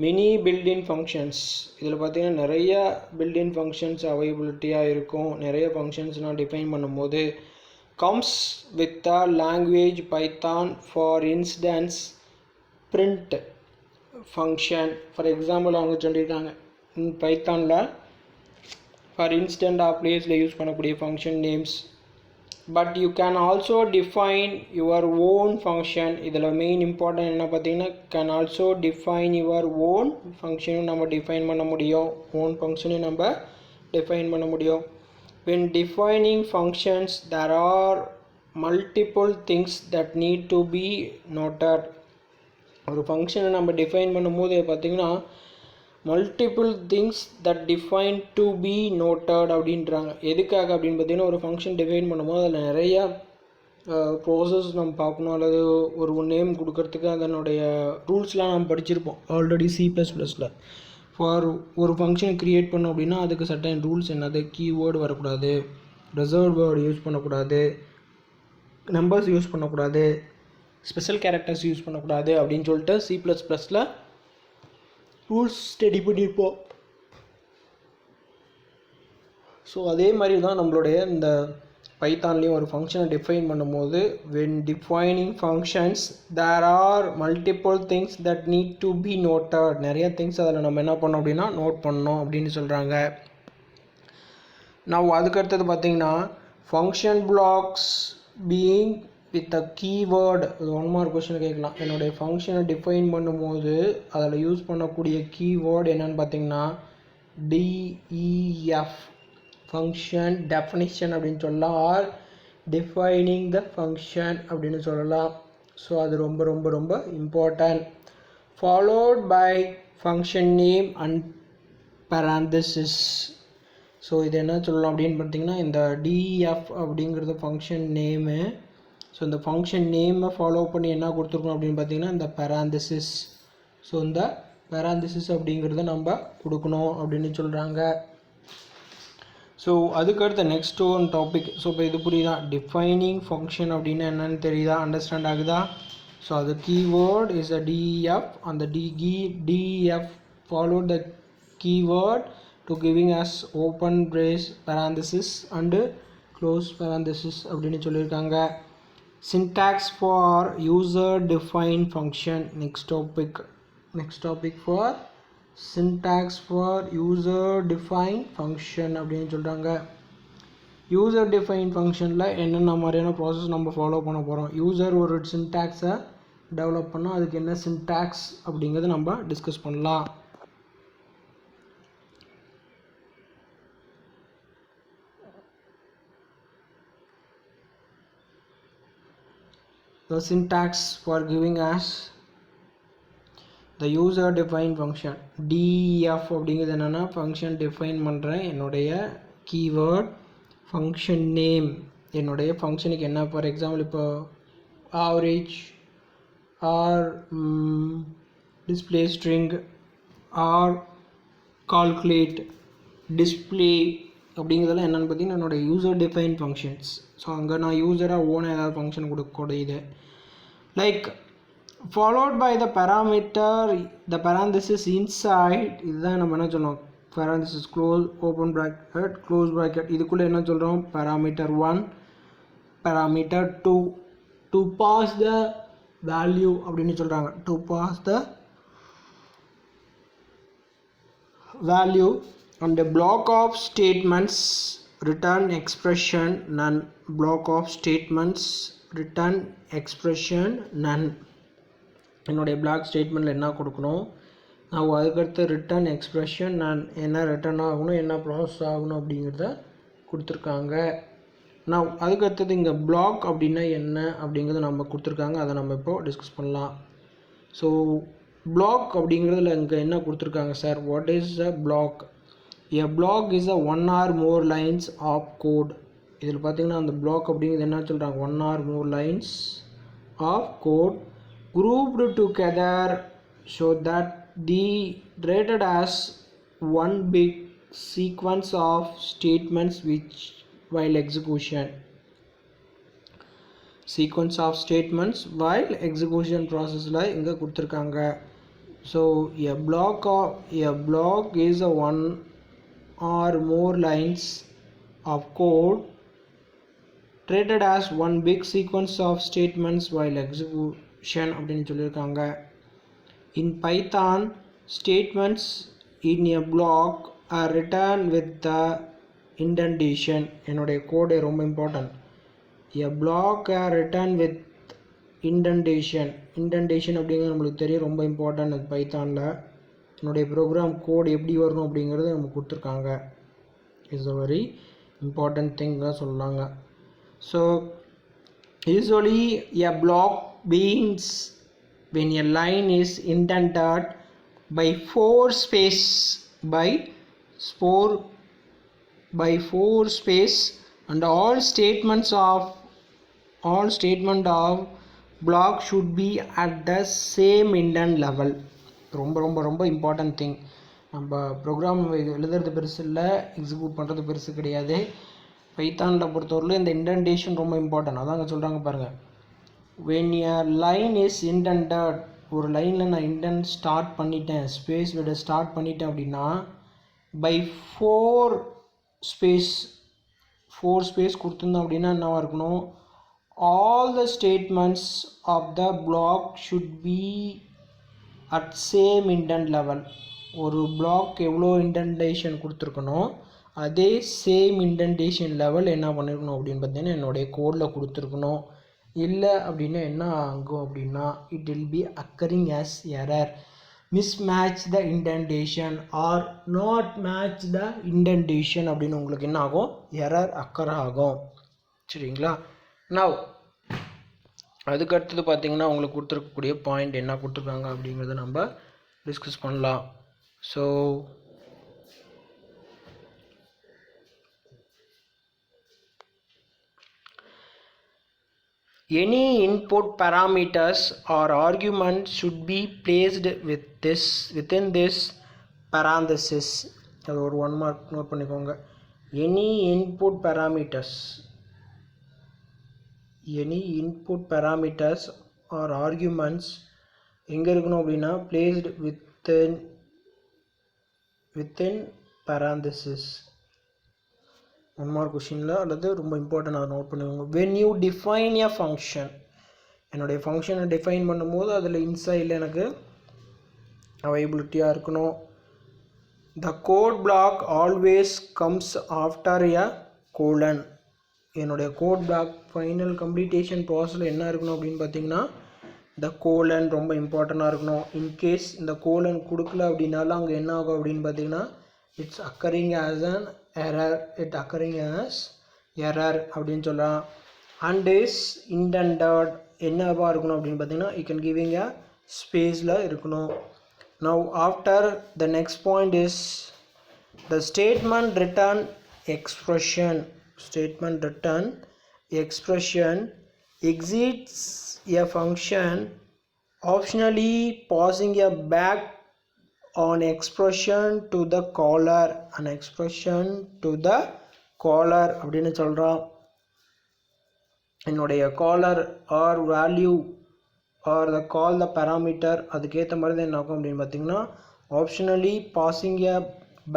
many built-in functions. இதில் பார்த்தீங்கன்னா நிறைய built-in functions அவைலபிலிட்டியாக இருக்கும். நிறைய ஃபங்க்ஷன்ஸ்லாம் டிஃபைன் பண்ணும்போது comes with the language Python. For instance, print function. For example அவங்க சொல்லியிருக்காங்க பைத்தானில் ஃபார் இன்ஸ்டன்ட் ஆஃப் பிளேஸில் யூஸ் பண்ணக்கூடிய function names. But you can also define your own function. இதில் மெயின் இம்பார்ட்டன்ட் என்ன பார்த்தீங்கன்னா can also define your own ஃபங்க்ஷனும் நம்ம டிஃபைன் பண்ண முடியும். ஓன் ஃபங்க்ஷனையும் நம்ம டிஃபைன் பண்ண முடியும். when defining functions there are multiple things that need to be noted. ஒரு ஃபங்க்ஷனை நம்ம டிஃபைன் பண்ணும்போது பார்த்தீங்கன்னா multiple things that define to be noted அப்படின்றாங்க. எதுக்காக அப்படின்னு பார்த்தீங்கன்னா ஒரு ஃபங்க்ஷன் டிஃபைன் பண்ணும்போது அதில் நிறையா ப்ராசஸ் நம்ம பார்க்கணும், அல்லது ஒரு நேம் கொடுக்கறதுக்கு அதனுடைய ரூல்ஸ்லாம் நம்ம படிச்சிருப்போம் ஆல்ரெடி C++ல். ஃபார் ஒரு ஃபங்க்ஷன் க்ரியேட் பண்ணோம் அப்படின்னா அதுக்கு சர்டன் ரூல்ஸ் என்னது? கீவேர்டு வரக்கூடாது, ரிசர்வ் வேர்டு யூஸ் பண்ணக்கூடாது, நம்பர்ஸ் யூஸ் பண்ணக்கூடாது, ஸ்பெஷல் கேரக்டர்ஸ் யூஸ் பண்ணக்கூடாது அப்படின்னு சொல்லிட்டு C++ல் ரூல்ஸ் ஸ்டடி பண்ணியிருப்போம். ஸோ அதே மாதிரி தான் நம்மளுடைய இந்த பைத்தான்லேயும் ஒரு ஃபங்க்ஷனை டிஃபைன் பண்ணும்போது when defining functions there are multiple things that need to be noted. நிறைய திங்ஸ் அதில் நம்ம என்ன பண்ணோம் அப்படின்னா நோட் பண்ணோம் அப்படின்னு சொல்கிறாங்க. நான் அதுக்கடுத்தது பார்த்தீங்கன்னா function blocks being with a keyword. இது 1 மார்க் கொஸ்டின் கேட்கலாம். என்னுடைய ஃபங்க்ஷனை டிஃபைன் பண்ணும்போது அதில் யூஸ் பண்ணக்கூடிய கீவேர்டு என்னென்னு பார்த்தீங்கன்னா DEF ஃபங்க்ஷன் டெஃபினிஷன் அப்படின்னு சொல்லலாம், ஆர் டிஃபைனிங் த ஃபங்க்ஷன் அப்படின்னு சொல்லலாம். ஸோ அது ரொம்ப ரொம்ப ரொம்ப important. Followed by function name and parenthesis. So இது என்ன சொல்லலாம் அப்படின்னு பார்த்தீங்கன்னா இந்த DEF அப்படிங்கிறது ஃபங்க்ஷன் நேமு. ஸோ இந்த ஃபங்க்ஷன் நேமை ஃபாலோ பண்ணி என்ன கொடுத்துருக்கோம் அப்படின்னு பார்த்தீங்கன்னா இந்த parenthesis. ஸோ இந்த parenthesis அப்படிங்கிறத நம்ம கொடுக்கணும் அப்படின்னு சொல்கிறாங்க. ஸோ அதுக்கடுத்த நெக்ஸ்ட் ஒன் டாபிக். ஸோ இப்போ இது புரியுதா? டிஃபைனிங் ஃபங்க்ஷன் அப்படின்னா என்னென்னு தெரியுதா? அண்டர்ஸ்டாண்ட் ஆகுதா? So the keyword is a def, and the def followed the keyword to giving us open brace parenthesis and close parenthesis அப்படினு சொல்லிருக்காங்க. Syntax for user defined function. Next topic for syntax for user defined function அப்படினு சொல்றாங்க. user defined functionல என்னென்ன மாதிரியான process நம்ம follow பண்ண போகிறோம், user ஒரு சின்டாக்ஸை டெவலப் பண்ணால் அதுக்கு என்ன சின்டாக்ஸ் அப்படிங்கிறத நம்ம டிஸ்கஸ் பண்ணலாம். The syntax for giving us the user defined function def அப்படிங்கிறது என்னென்னா ஃபங்க்ஷன் டிஃபைன் பண்ணுறேன், என்னுடைய கீவேர்ட் ஃபங்க்ஷன் நேம், என்னுடைய ஃபங்க்ஷனுக்கு என்ன, ஃபார் எக்ஸாம்பிள் இப்போ average or display string or calculate display அப்படிங்கிறதெல்லாம் என்னென்னு பார்த்தீங்கன்னா என்னுடைய யூசர் டிஃபைன் ஃபங்க்ஷன்ஸ். ஸோ அங்கே நான் யூசராக ஓனாக ஏதாவது ஃபங்க்ஷன் கொடுக்கக்கூடியது like followed by the parameter the parenthesis inside. இதுதான் நம்ம என்ன சொன்னோம், parenthesis close open bracket close bracket. இதுக்குள்ளே என்ன சொல்கிறோம், parameter 1 parameter 2 to pass the value அப்படின்னு சொல்கிறாங்க. to pass the value and the block of statements return expression none. block of statements return expression none. என்னுடைய பிளாக் ஸ்டேட்மெண்ட்டில் என்ன கொடுக்கணும், நான் அதுக்கடுத்து ரிட்டர்ன் எக்ஸ்ப்ரெஷன் நான் என்ன ரிட்டர்ன் ஆகணும், என்ன ப்ராசஸ் ஆகணும் அப்படிங்கிறத கொடுத்துருக்காங்க. நான் அதுக்கடுத்தது இங்கே பிளாக் அப்படின்னா என்ன அப்படிங்கிறத நம்ம கொடுத்துருக்காங்க, அதை நம்ம இப்போ டிஸ்கஸ் பண்ணலாம். ஸோ பிளாக் அப்படிங்கிறதுல இங்கே என்ன கொடுத்துருக்காங்க sir, what is a block? A block is a 1 or more lines of code. இதில் பார்த்தீங்கன்னா அந்த பிளாக் அப்படிங்கிறது என்ன சொல்கிறாங்க, 1 or more lines of code grouped together so that the rated as one big sequence of statements which while execution process la inga kuduthirukanga. So a block is a 1 or more lines of code treated as one big sequence of statements while execution அப்படின்னு சொல்லியிருக்காங்க. In Python, statements in a block are written with the indentation. என்னுடைய கோடு ரொம்ப important. A block are written with indentation. அப்படிங்கிறது நம்மளுக்கு தெரியும், ரொம்ப important அது பைத்தானில். என்னுடைய ப்ரோக்ராம் கோடு எப்படி வரணும் அப்படிங்கிறது நமக்கு கொடுத்துருக்காங்க. It's a very important thing தான் சொல்லலாங்க. So usually a block begins when a line is indented by 4 space and all statement of block should be at the same indent level. ரொம்ப இம்பார்ட்டன்ட் திங். நம்ம program எழுதுறது பெருசு இல்லை, execute பண்ணுறது பெருசு கிடையாது. பைத்தானில் பொறுத்தவரையில் இந்த இண்டென்டேஷன் ரொம்ப இம்பார்ட்டன்ட். அதாங்க சொல்கிறாங்க பாருங்கள், when a line is indented, ஒரு லைனில் நான் இண்டென்ட் ஸ்டார்ட் பண்ணிட்டேன், ஸ்பேஸ் விட ஸ்டார்ட் பண்ணிட்டேன் அப்படின்னா பை 4 ஸ்பேஸ் கொடுத்துருந்தோம் அப்படின்னா என்னவாக இருக்கணும், all the statements of the block should be at same indent level. ஒரு பிளாக் எவ்வளோ இண்டென்டேஷன் கொடுத்துருக்கணும் அதே சேம் இண்டென்டேஷன் லெவல் என்ன பண்ணியிருக்கணும் அப்படின்னு பார்த்தீங்கன்னா என்னுடைய கோடில் கொடுத்துருக்கணும். இல்லை அப்படின்னா என்ன ஆகும் அப்படின்னா it will be occurring as error, mismatch the indentation or not match the indentation அப்படின்னு உங்களுக்கு என்ன ஆகும், எரர் அக்கர் ஆகும். சரிங்களா? நவ் அதுக்கடுத்தது பார்த்தீங்கன்னா உங்களுக்கு கொடுத்துருக்கக்கூடிய பாயிண்ட் என்ன கொடுத்துருக்காங்க அப்படிங்கிறத நம்ம டிஸ்கஸ் பண்ணலாம். So any input parameters or arguments should be placed within this parenthesis. அது ஒரு 1 mark நோட் பண்ணிக்கோங்க. any input parameters or arguments எங்கே இருக்கணும் அப்படின்னா placed within parenthesis. One mark கொஷினில் அல்லது ரொம்ப இம்பார்ட்டன்ட் அதை நோட் பண்ணுவாங்க. when you define a function, என்னுடைய ஃபங்க்ஷனை டிஃபைன் பண்ணும்போது அதில் இன்சைடில் எனக்கு அவைலபிலிட்டியாக இருக்கணும். the code block always comes after a colon. என்னுடைய கோட் பிளாக் ஃபைனல் கம்ப்ளீட்டேஷன் ப்ராசஸில் என்ன இருக்கணும் அப்படின்னு பார்த்தீங்கன்னா இந்த கோலன் ரொம்ப இம்பார்ட்டண்ட்டாக இருக்கணும். இன்கேஸ் இந்த கோலன் கொடுக்கல அப்படின்னாலும் அங்கே என்ன ஆகும் அப்படின்னு பார்த்தீங்கன்னா it's occurring as an error, அப்படின்னு சொல்லலாம். அண்ட் இஸ் இன்டெண்டட் என்னவாக இருக்கணும் அப்படின்னு பார்த்தீங்கன்னா யூ கேன் கிவிங் அ ஸ்பேஸில் இருக்கணும். Now after the next point is the statement return expression. Exits a function optionally passing a back on expression to the caller, அப்படின்னு சொல்கிறோம். என்னுடைய caller or value or the call the parameter அதுக்கேற்ற மாதிரி தான் என்ன ஆகும் அப்படின்னு பார்த்தீங்கன்னா optionally passing a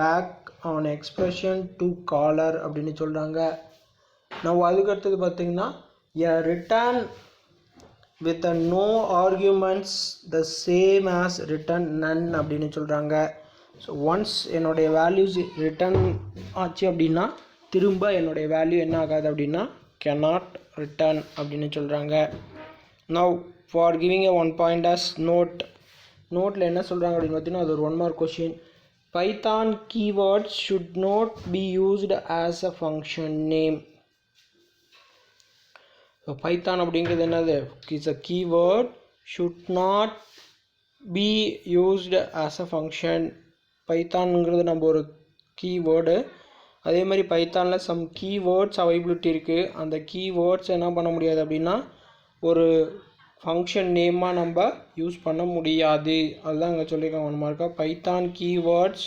back an expression to caller அப்படின்னு சொல்கிறாங்க. நான் அதுக்கடுத்தது பார்த்தீங்கன்னா a return with a no arguments the same as return none அப்படின்னு சொல்கிறாங்க. ஸோ ஒன்ஸ் என்னுடைய வேல்யூஸ் ரிட்டர்ன் ஆச்சு அப்படின்னா திரும்ப என்னுடைய வேல்யூ என்ன ஆகாது அப்படின்னா cannot return அப்படின்னு சொல்கிறாங்க. now for giving a one point as நோட்டில் என்ன சொல்கிறாங்க அப்படின்னு பார்த்தீங்கன்னா அது ஒரு one mark question. Python keywords should not be used as a function name. So Python அப்படிங்கிறது என்னது? It's a keyword should not be used as a function. பைத்தான்ங்கிறது நம்ம ஒரு கீவேர்டு. அதே மாதிரி பைத்தானில் சம் கீவேர்ட்ஸ் அவைலபிலிட்டி இருக்குது. அந்த கீவேர்ட்ஸ் என்ன பண்ண முடியாது அப்படின்னா ஒரு ஃபங்க்ஷன் நேமாக நம்ம யூஸ் பண்ண முடியாது. அதுதான் அங்கே சொல்லியிருக்காங்க ஒன் மார்க்காக. Python keywords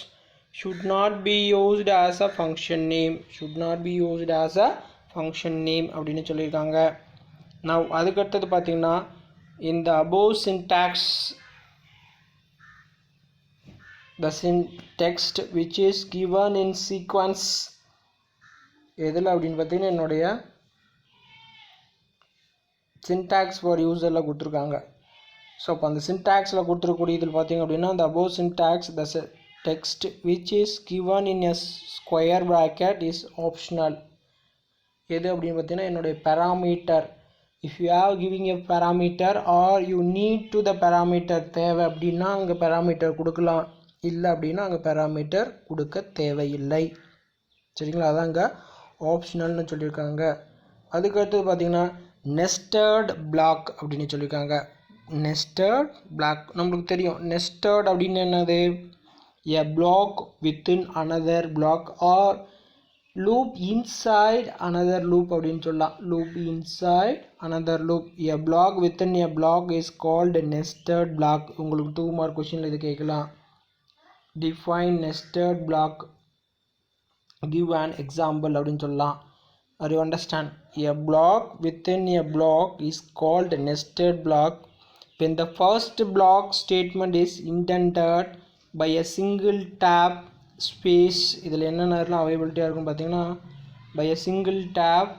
should not be used as a function name அப்படின்னு சொல்லியிருக்காங்க. நான் அதுக்கடுத்தது பார்த்தீங்கன்னா இந்த above syntax the text which is given in sequence எதில் அப்படின்னு பார்த்தீங்கன்னா என்னுடைய சின்டாக்ஸ் ஃபார் யூசரில் கொடுத்துருக்காங்க. ஸோ அப்போ அந்த சின்டாக்ஸில் கொடுத்துருக்கூடிய இதில் பார்த்தீங்க அப்படின்னா அந்த above syntax the text which is given in a square bracket is optional. எது அப்படின்னு பார்த்தீங்கன்னா என்னுடைய parameter. If you have giving a parameter are you need to the parameter தேவை அப்படின்னா அங்கே பேராமீட்டர் கொடுக்கலாம். இல்லை அப்படின்னா அங்கே பேராமீட்டர் கொடுக்க தேவையில்லை. சரிங்களா? அதான் அங்கே ஆப்ஷனல்னு சொல்லியிருக்காங்க. அதுக்கடுத்தது பார்த்தீங்கன்னா நெஸ்டட் பிளாக் அப்படின்னு சொல்லியிருக்காங்க. நெஸ்டட் பிளாக் நம்மளுக்கு தெரியும். நெஸ்டட் அப்படின்னு என்னது? A block within another block or loop inside another loop அப்படின்னு சொல்லலாம். loop inside another loop. a block within a block is called nested block. உங்களுக்கு 2 மார்க் கொஸ்டின்ல இது கேட்கலாம். define nested block, give an example அப்படின்னு சொல்லலாம். Are you understand? a block within a block is called nested block when the first block statement is indented by a single tab space. இதில் என்னென்னலாம் அவைலபிலிட்டியாக இருக்குன்னு பார்த்தீங்கன்னா by a single tab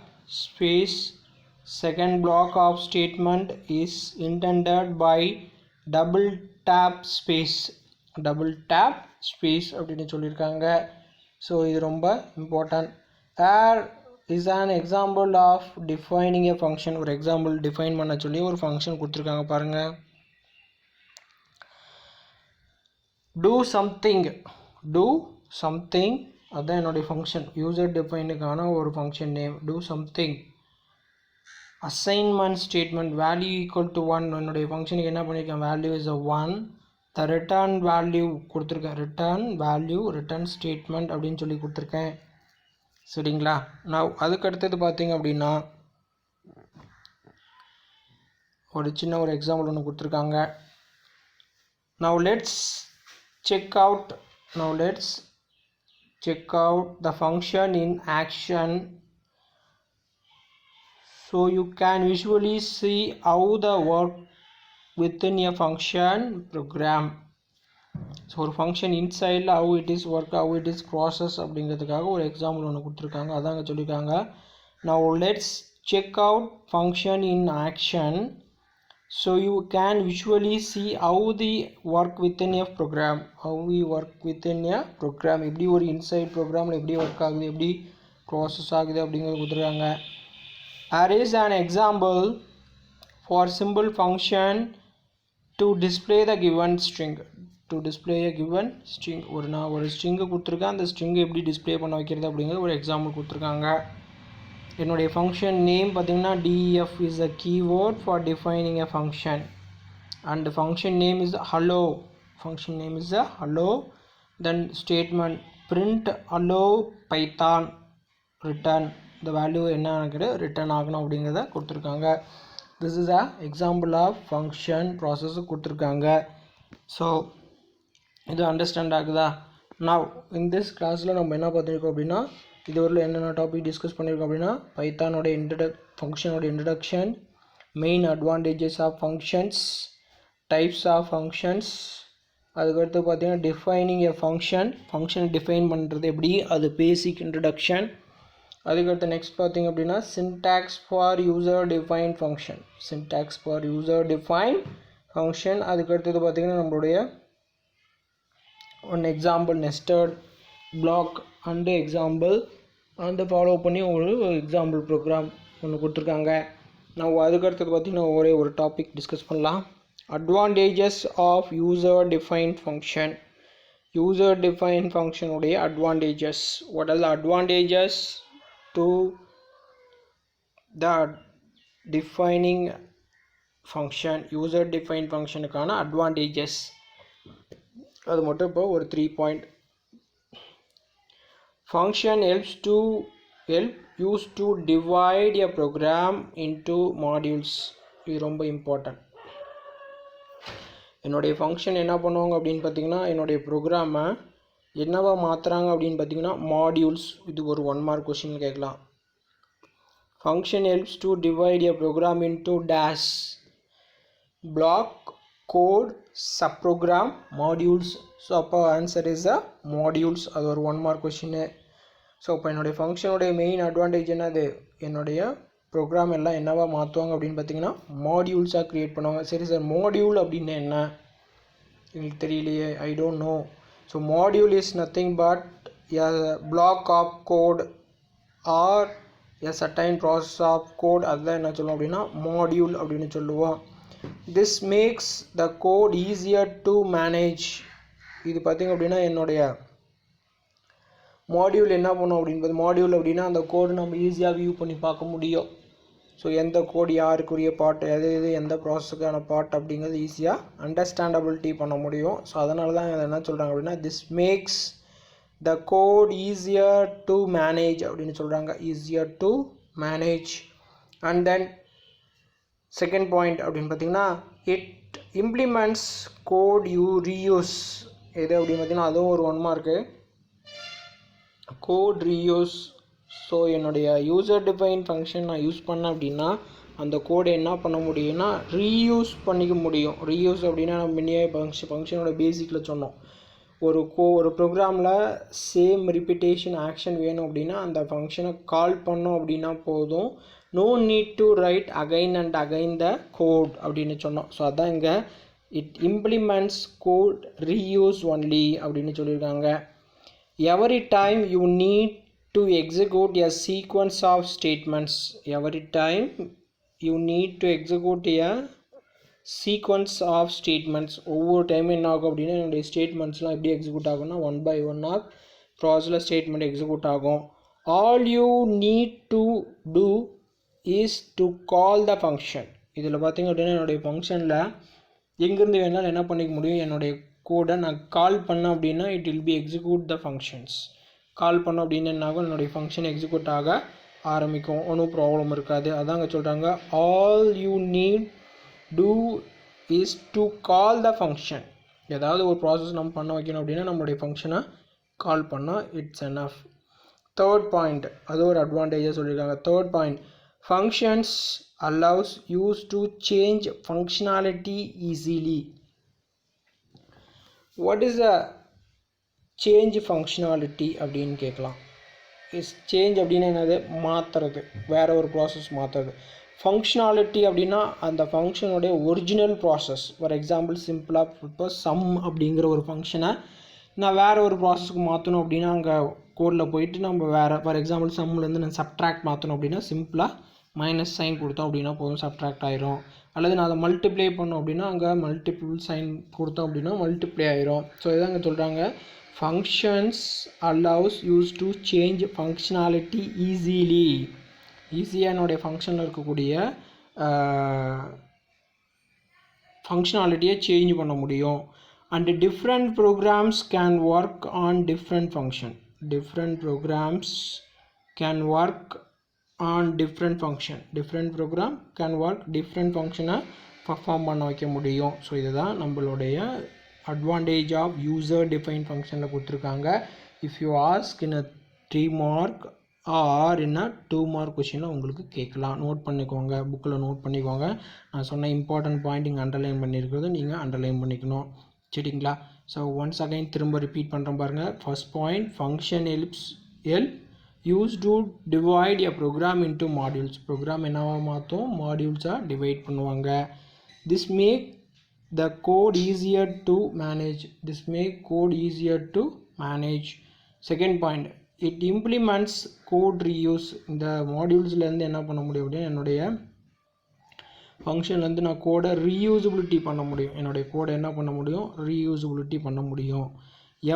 space second block of statement is indented by double tab space அப்படின்னு சொல்லியிருக்காங்க. So இது ரொம்ப important. Here is an example of defining a function. ஒரு எக்ஸாம்பிள் டிஃபைன் பண்ண சொல்லி ஒரு ஃபங்க்ஷன் கொடுத்துருக்காங்க பாருங்கள். do something அதான் என்னுடைய ஃபங்க்ஷன். யூசர் டிஃபைனுக்கான ஒரு function name do something. Assignment statement value equal to 1. என்னுடைய ஃபங்க்ஷனுக்கு என்ன பண்ணியிருக்கேன்? Value is a 1. The return value கொடுத்துருக்கேன். ரிட்டர்ன் ஸ்டேட்மெண்ட் அப்படின்னு சொல்லி கொடுத்துருக்கேன். சரிங்களா? நான் அதுக்கடுத்தது பார்த்தீங்க அப்படின்னா ஒரு சின்ன ஒரு எக்ஸாம்பிள் ஒன்று கொடுத்துருக்காங்க. Now let's check out the function in action so you can visually see how the work within a function program. So ஒரு function இன்சைடில் how it is work, how it is process அப்படிங்கிறதுக்காக ஒரு example ஒன்று கொடுத்துருக்காங்க. அதாங்க சொல்லியிருக்காங்க. Now let's check out function in action so you can visually see how the work within a program, how we work within a program, எப்படி ஒரு inside ப்ரோக்ராமில் எப்படி ஒர்க் ஆகுது, எப்படி ப்ராசஸ் ஆகுது அப்படிங்கிறது கொடுத்துருக்காங்க. Here is an example for simple function to display the given string. To display a given string, ஒரு ஸ்ட்ரிங்கு கொடுத்துருக்கேன், அந்த ஸ்ட்ரிங்கை எப்படி டிஸ்பிளே பண்ண வைக்கிறது அப்படிங்கிறது ஒரு எக்ஸாம்பிள் கொடுத்துருக்காங்க. என்னுடைய ஃபங்க்ஷன் நேம் பார்த்தீங்கன்னா def is a keyword for defining a function and function name is hello. Function name is a hello. Then statement print hello python return, the value என்ன ரிட்டர்ன் ஆகணும் அப்படிங்கிறத கொடுத்துருக்காங்க. This is a example of function process கொடுத்துருக்காங்க. So இது understand ஆகுதா? Now in this கிளாஸில் நம்ம என்ன பார்த்துருக்கோம் அப்படின்னா, இதுவரையில் என்னென்ன டாபிக் டிஸ்கஸ் பண்ணியிருக்கோம் அப்படின்னா, பைத்தானோட ஃபங்க்ஷனோட introduction, main advantages of functions, types of functions, அதுக்கடுத்து பார்த்தீங்கன்னா டிஃபைனிங் எ ஃபங்க்ஷனை டிஃபைன் பண்ணுறது எப்படி, அது பேசிக் இன்ட்ரடக்ஷன். அதுக்கடுத்து நெக்ஸ்ட் பார்த்திங்க அப்படின்னா syntax for user defined function, syntax for user defined function. அதுக்கடுத்தது பார்த்திங்கன்னா நம்மளுடைய one example nested block and example அந்த ஃபாலோ பண்ணி ஒரு எக்ஸாம்பிள் ப்ரோக்ராம் ஒன்று கொடுத்துருக்காங்க. நான் அதுக்கடுத்தது பார்த்திங்கன்னா ஒரே ஒரு டாபிக் டிஸ்கஸ் பண்ணலாம். Advantages of user defined function. User defined ஃபங்க்ஷனுடைய advantages. What are the advantages to the defining function, user defined functionக்கான advantages அது மட்டும் இப்போ ஒரு 3 point. Function helps use to divide a program into modules. இது ரொம்ப important. என்னுடைய ஃபங்க்ஷன் என்ன பண்ணுவாங்க அப்படின்னு பார்த்தீங்கன்னா, என்னுடைய ப்ரோக்ராமை என்னவா மாற்றுறாங்க அப்படின்னு பார்த்தீங்கன்னா மாடியூல்ஸ். இது ஒரு 1 mark கொஸ்டின் கேட்கலாம். Function helps to divide a program into dash block code sub program modules. So அப்போ ஆன்சர் இஸ் அ மாடியூல்ஸ். அது ஒரு 1 mark கொஸ்டின். ஸோ இப்போ என்னுடைய ஃபங்க்ஷனுடைய மெயின் அட்வான்டேஜ் என்னது, என்னுடைய ப்ரோக்ராம் எல்லாம் என்னவா மாற்றுவாங்க அப்படின்னு பார்த்தீங்கன்னா மாடியூல்ஸாக க்ரியேட் பண்ணுவாங்க. சரி சார், மாடியூல் அப்படின்னு என்ன எங்களுக்கு தெரியலையே, I don't know. So module is nothing but a block of code or a certain process of code. அதெல்லாம் என்ன சொல்லுவோம் அப்படின்னா module அப்படின்னு சொல்லுவோம். This makes the code easier to manage. இது பார்த்திங்க அப்படின்னா என்னுடைய மாடியூல் என்ன பண்ணும் அப்படின்னு மாடியூல் அப்படின்னா அந்த கோடு நம்ம ஈஸியாக வியூ பண்ணி பார்க்க முடியும். ஸோ எந்த கோடு யாருக்குரிய பார்ட், எது எந்த ப்ராசஸுக்கான பார்ட் அப்படிங்கிறது ஈஸியாக அண்டர்ஸ்டாண்டபிலிட்டி பண்ண முடியும். ஸோ அதனால தான் என்ன சொல்கிறாங்க அப்படின்னா this makes the code easier to manage அப்படின்னு சொல்கிறாங்க. Easier to manage. And then second point அப்படின்னு பார்த்தீங்கன்னா இட் இம்ப்ளிமெண்ட்ஸ் கோட் ரீயூஸ். எது அப்படின்னு பார்த்தீங்கன்னா அதுவும் ஒரு 1 mark கோட் ரீயூஸ். ஸோ என்னுடைய யூசர் டிஃபைன் ஃபங்க்ஷன் நான் யூஸ் பண்ணேன் அப்படின்னா அந்த கோடை என்ன பண்ண முடியும்னா ரீயூஸ் பண்ணிக்க முடியும். ரீயூஸ் அப்படின்னா நம்ம முன்னே ஃபங்க்ஷனோட பேசிக்கில் சொன்னோம். ஒரு ப்ரோக்ராமில் சேம் ரிப்பீட்டேஷன் ஆக்ஷன் வேணும் அப்படின்னா அந்த ஃபங்க்ஷனை கால் பண்ணோம் அப்படின்னா போதும். No need to write again and again the code அப்படின்னு சொன்னோம். ஸோ அதான் இங்கே it implements code reuse only அப்படின்னு சொல்லியிருக்காங்க. Every time you need to execute a sequence of statements. Every time you need to execute a sequence of statements. ஒவ்வொரு time என்ன ஆகும் அப்படின்னா என்னுடைய ஸ்டேட்மெண்ட்ஸ்லாம் எப்படி எக்ஸிக்யூட் ஆகும்னா 1 by 1 ப்ராசஸில் ஸ்டேட்மெண்ட் எக்ஸிக்யூட் ஆகும். All you need to do is to call the function. இதில் பார்த்திங்க அப்படின்னா என்னுடைய ஃபங்க்ஷனில் எங்கேருந்து வேணாலும் என்ன பண்ணிக்க முடியும், என்னுடைய கோடை நான் கால் பண்ணேன் அப்படின்னா it will be execute the functions. Call பண்ணோம் அப்படின்னு என்ன ஆகும், என்னுடைய ஃபங்க்ஷன் எக்ஸிக்யூட் ஆக ஆரம்பிக்கும். ஒன்றும் ப்ராப்ளம் இருக்காது. அதாங்க சொல்கிறாங்க all you need do is to call the function. ஏதாவது ஒரு ப்ராசஸ் நம்ம பண்ண வைக்கணும் அப்படின்னா நம்மளுடைய ஃபங்க்ஷனை கால் பண்ணால் இட்ஸ் எனஃப். தேர்ட் பாயிண்ட், அது ஒரு அட்வான்டேஜாக சொல்லியிருக்காங்க. Third point, functions allows use to change functionality easily. What is the change functionality அப்படின்னு கேட்கலாம். இஸ் சேஞ்ச் அப்படின்னா என்னது, மாற்றுறது, வேறு ஒரு ப்ராசஸ் மாற்றுறது. ஃபங்க்ஷனாலிட்டி அப்படின்னா அந்த ஃபங்க்ஷனுடைய ஒரிஜினல் ப்ராசஸ். ஃபார் எக்ஸாம்பிள் சிம்பிளாக இப்போ சம் அப்படிங்கிற ஒரு ஃபங்க்ஷனை நான் வேறு ஒரு ப்ராசஸ்க்கு மாற்றணும் அப்படின்னா அங்கே கோடில் போயிட்டு நம்ம வேறு, ஃபார் எக்ஸாம்பிள் சம்லேருந்து நான் சப்ட்ராக்ட் மாற்றணும் அப்படின்னா சிம்பிளாக மைனஸ் சைன் கொடுத்தோம் அப்படின்னா போதும், சப்ட்ராக்ட் ஆயிரும். அல்லது நான் அதை மல்டிப்ளை பண்ணோம் அப்படின்னா அங்கே மல்டிபிள் சைன் கொடுத்தோம் அப்படின்னா மல்டிப்ளை ஆயிரும். ஸோ இதான் அங்கே சொல்கிறாங்க, functions allows use to change functionality easily. ஈஸியாக என்னுடைய ஃபங்க்ஷனில் இருக்கக்கூடிய ஃபங்க்ஷனாலிட்டியை சேஞ்ச் பண்ண முடியும். And different programs can work on different function. Different programs can work on different function. Different program can work different ஃபங்க்ஷனை பர்ஃபார்ம் பண்ண வைக்க முடியும். ஸோ இதுதான் நம்மளுடைய advantage of user defined function கொடுத்துருக்காங்க. if you ask in a 3 mark or in a 2 mark question உங்களுக்கு கேட்கலாம். Note பண்ணிக்கோங்க, புக்கில் நோட் பண்ணிக்கோங்க. நான் சொன்ன இம்பார்ட்டன்ட் பாயிண்ட் இங்கே அண்டர்லைன் பண்ணியிருக்கிறது நீங்கள் அண்டர்லைன் பண்ணிக்கணும், சரிங்களா? ஸோ ஒன்ஸ் அகைன் திரும்ப ரிப்பீட் பண்ணுறேன் பாருங்கள். First point, function use to divide a program into modules. Program என்னவா மாற்றும், மாடியூல்ஸாக டிவைட் பண்ணுவாங்க. This make the code easier to manage. This make code easier to manage. Second point, it implements code reuse. இந்த மாடியூல்ஸ்லேருந்து என்ன பண்ண முடியும் அப்படின்னா என்னுடைய ஃபங்க்ஷன்லேருந்து நான் கோடை ரீயூசபிலிட்டி பண்ண முடியும். என்னுடைய கோடை என்ன பண்ண முடியும், ரீயூசபிலிட்டி பண்ண முடியும்.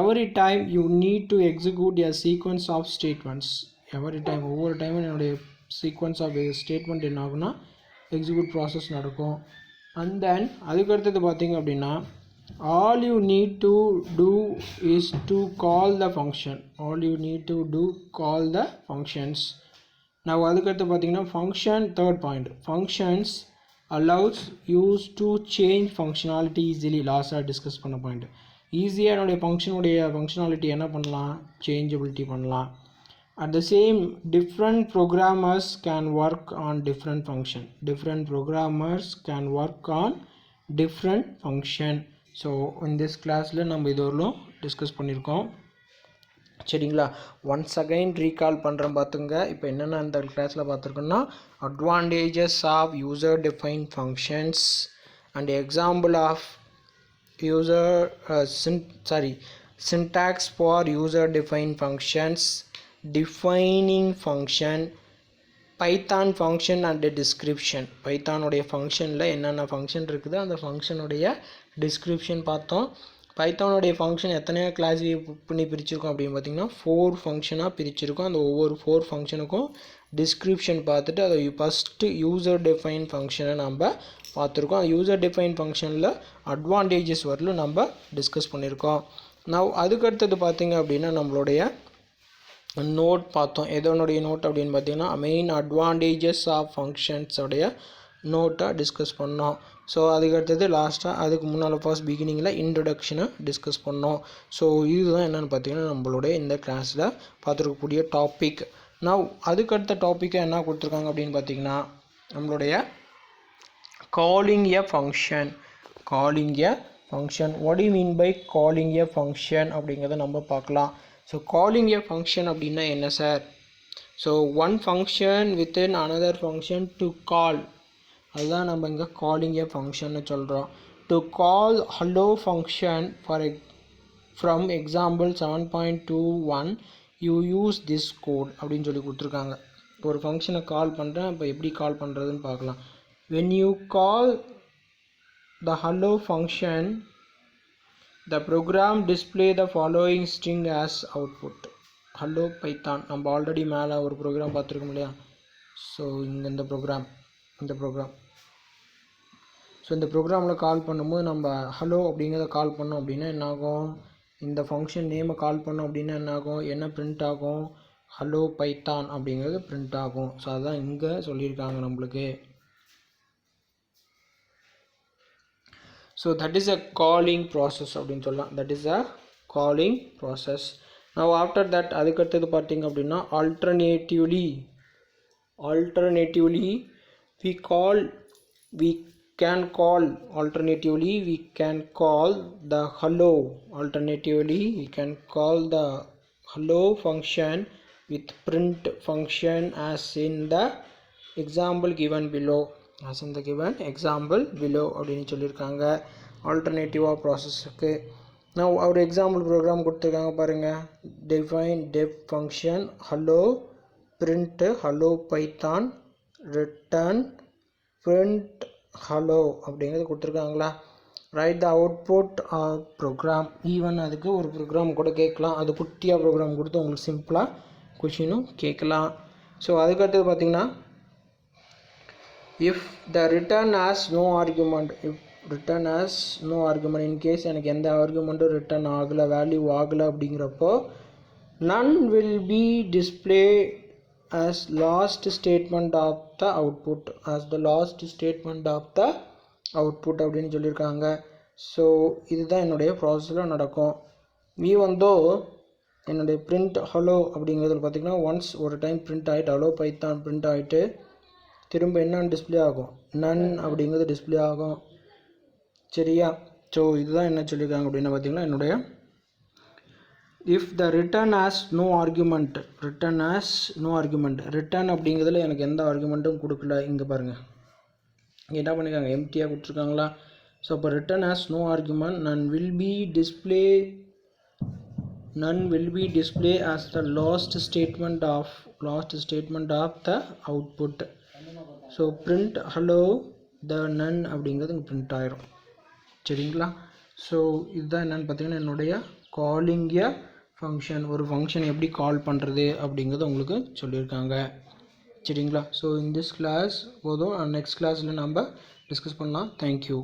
Every time you need to execute a sequence of statements. Every time, ஒவ்வொரு டைமும் என்னுடைய சீக்வன்ஸ் ஆஃப் ஸ்டேட்மெண்ட் என்ன ஆகுனா எக்ஸிக்யூட் ப்ராசஸ் நடக்கும். அண்ட் தென் அதுக்கடுத்தது பார்த்திங்க அப்படின்னா all you need to do is to call the function. All you need to do call the functions. நான் அதுக்கடுத்து பார்த்திங்கன்னா function, third point, functions allows us to change functionality easily. லாஸ்ட்டாக discuss பண்ண point, ஈஸியாக என்னுடைய ஃபங்க்ஷனாலிட்டி என்ன பண்ணலாம், சேஞ்சபிலிட்டி பண்ணலாம். At the same, different programmers can work on different function. Different programmers can work on different function. So in this classல நம்ம இதோடலாம் discuss பண்ணியிருக்கோம், சரிங்களா? ஒன்ஸ் அகைன் ரீகால் பண்ணுறேன் பார்த்துங்க. இப்போ என்னென்ன இந்த கிளாஸில் பார்த்துருக்கோன்னா advantages of user defined functions and example of syntax for user defined functions, defining function, Python function and description. பைத்தானுடைய ஃபங்க்ஷனில் என்னென்ன ஃபங்க்ஷன் இருக்குது அந்த ஃபங்க்ஷனுடைய டிஸ்கிரிப்ஷன் பார்த்தோம். பைத்தானுடைய ஃபங்க்ஷன் எத்தனையோ கிளாஸிஃபை பண்ணி பிரிச்சிருக்கோம் அப்படின்னு பார்த்திங்கன்னா 4 ஃபங்க்ஷனாக பிரிச்சிருக்கோம். அந்த ஒவ்வொரு 4 ஃபங்க்ஷனுக்கும் டிஸ்கிரிப்ஷன் பார்த்துட்டு அதை ஃபஸ்ட்டு யூசர் டிஃபைன் ஃபங்க்ஷனை நம்ம பார்த்துருக்கோம். அந்த யூசர் டிஃபைன் ஃபங்க்ஷனில் அட்வான்டேஜஸ் வரலும் நம்ம டிஸ்கஸ் பண்ணியிருக்கோம். நான் அதுக்கடுத்தது பார்த்திங்க அப்படின்னா நம்மளுடைய நோட் பார்த்தோம். எதனுடைய நோட் அப்படின்னு பார்த்தீங்கன்னா மெயின் அட்வான்டேஜஸ் ஆஃப் ஃபங்க்ஷன்ஸோடைய நோட்டை டிஸ்கஸ் பண்ணோம். ஸோ அதுக்கடுத்தது லாஸ்ட்டாக அதுக்கு முன்னால் ஃபர்ஸ்ட் பிகினிங்கில் இன்ட்ரடக்ஷனை டிஸ்கஸ் பண்ணோம். ஸோ இதுதான் என்னென்னு பார்த்தீங்கன்னா நம்மளுடைய இந்த கிளாஸில் பார்த்துருக்கக்கூடிய டாபிக். நான் அதுக்கடுத்த டாப்பிக்கை என்ன கொடுத்துருக்காங்க அப்படின்னு பார்த்தீங்கன்னா நம்மளுடைய calling a function. Calling a function, what you mean by calling a function அப்படிங்கிறத நம்ம பார்க்கலாம். ஸோ காலிங் எ ஃபங்க்ஷன் அப்படின்னா என்ன sir? So one function within another function to call, அதுதான் நம்ம இங்கே காலிங் எ ஃபங்க்ஷன்னு சொல்கிறோம். To call hello function from example 7.21 you use this code அப்படின்னு சொல்லி கொடுத்துருக்காங்க. ஒரு ஃபங்க்ஷனை கால் பண்ணுறேன், இப்போ எப்படி கால் பண்ணுறதுன்னு பார்க்கலாம். When you call the hello function the program display the following string as output. hello python, நம்ம ஆல்ரெடி மேலே ஒரு ப்ரோக்ராம் பார்த்துருக்கோம் இல்லையா? ஸோ இந்த ப்ரோக்ராம் ஸோ இந்த ப்ரோக்ராமில் கால் பண்ணும்போது நம்ம ஹலோ அப்படிங்கிறத கால் பண்ணோம் அப்படின்னா என்னாகும், இந்த ஃபங்க்ஷன் நேமை கால் பண்ணோம் அப்படின்னா என்னாகும், என்ன பிரிண்ட் ஆகும், ஹலோ பைத்தான் அப்படிங்கிறது பிரிண்ட் ஆகும். ஸோ அதுதான் இங்கே சொல்லியிருக்காங்க நம்மளுக்கு. So that is a calling process அப்படின்னு சொல்லலாம். that is a calling process. now after that அதுக்கடுத்தது பார்த்தீங்க அப்படின்னா alternatively Alternatively we can call the hello. Alternatively we can call the hello function with print function as in the example given below. அப்படின்னு சொல்லியிருக்காங்க ஆல்டர்னேட்டிவாக ப்ராசஸ்க்கு. நான் ஒரு example program கொடுத்துருக்காங்க பாருங்கள். define def function hello print hello python return print hello அப்படிங்கிறது கொடுத்துருக்காங்களா. Write the output of program. Even அதுக்கு ஒரு ப்ரோக்ராம் கூட கேட்கலாம். அது குட்டியாக ப்ரோக்ராம் கொடுத்து உங்களுக்கு சிம்பிளாக கொஷினும் கேட்கலாம். ஸோ அதுக்கடுத்தது பார்த்திங்கன்னா if the return has no argument, in case எனக்கு எந்த ஆர்குமெண்ட்டும் ரிட்டர்ன் ஆகலை, வேல்யூ ஆகலை அப்படிங்கிறப்போ none will be displayed as last statement of the output, அப்படின்னு சொல்லியிருக்காங்க. ஸோ இதுதான் என்னுடைய ப்ராசஸில் நடக்கும். என்னுடைய print hello அப்படிங்கிறதுல பார்த்திங்கன்னா ஒன்ஸ் ஒரு டைம் பிரிண்ட் ஆகிட்டு hello python பிரிண்ட் ஆகிட்டு திரும்ப என்னன்னு டிஸ்பிளே ஆகும், நன் அப்படிங்கிறது டிஸ்பிளே ஆகும். சரியா? ஸோ இதுதான் என்ன சொல்லியிருக்காங்க அப்படின்னா பார்த்திங்கன்னா என்னுடைய if the return has no argument, return அப்படிங்கிறதுல எனக்கு எந்த ஆர்குமெண்ட்டும் கொடுக்கல. இங்கே பாருங்கள் என்ன பண்ணியிருக்காங்க, எம்டியாக கொடுத்துருக்காங்களா. ஸோ அப்போ return has no argument, none will be display as the last statement of the output. So print hello the none அப்படிங்கிறது இங்கே பிரிண்ட் ஆயிரும். சரிங்களா? ஸோ இதுதான் என்னென்னு பார்த்தீங்கன்னா என்னுடைய காலிங் எ ஃபங்க்ஷன், ஒரு ஃபங்க்ஷன் எப்படி கால் பண்ணுறது அப்படிங்கிறத உங்களுக்கு சொல்லியிருக்காங்க. சரிங்களா? ஸோ இந்த கிளாஸ் போதும். நெக்ஸ்ட் கிளாஸில் நம்ம டிஸ்கஸ் பண்ணலாம். தேங்க்யூ.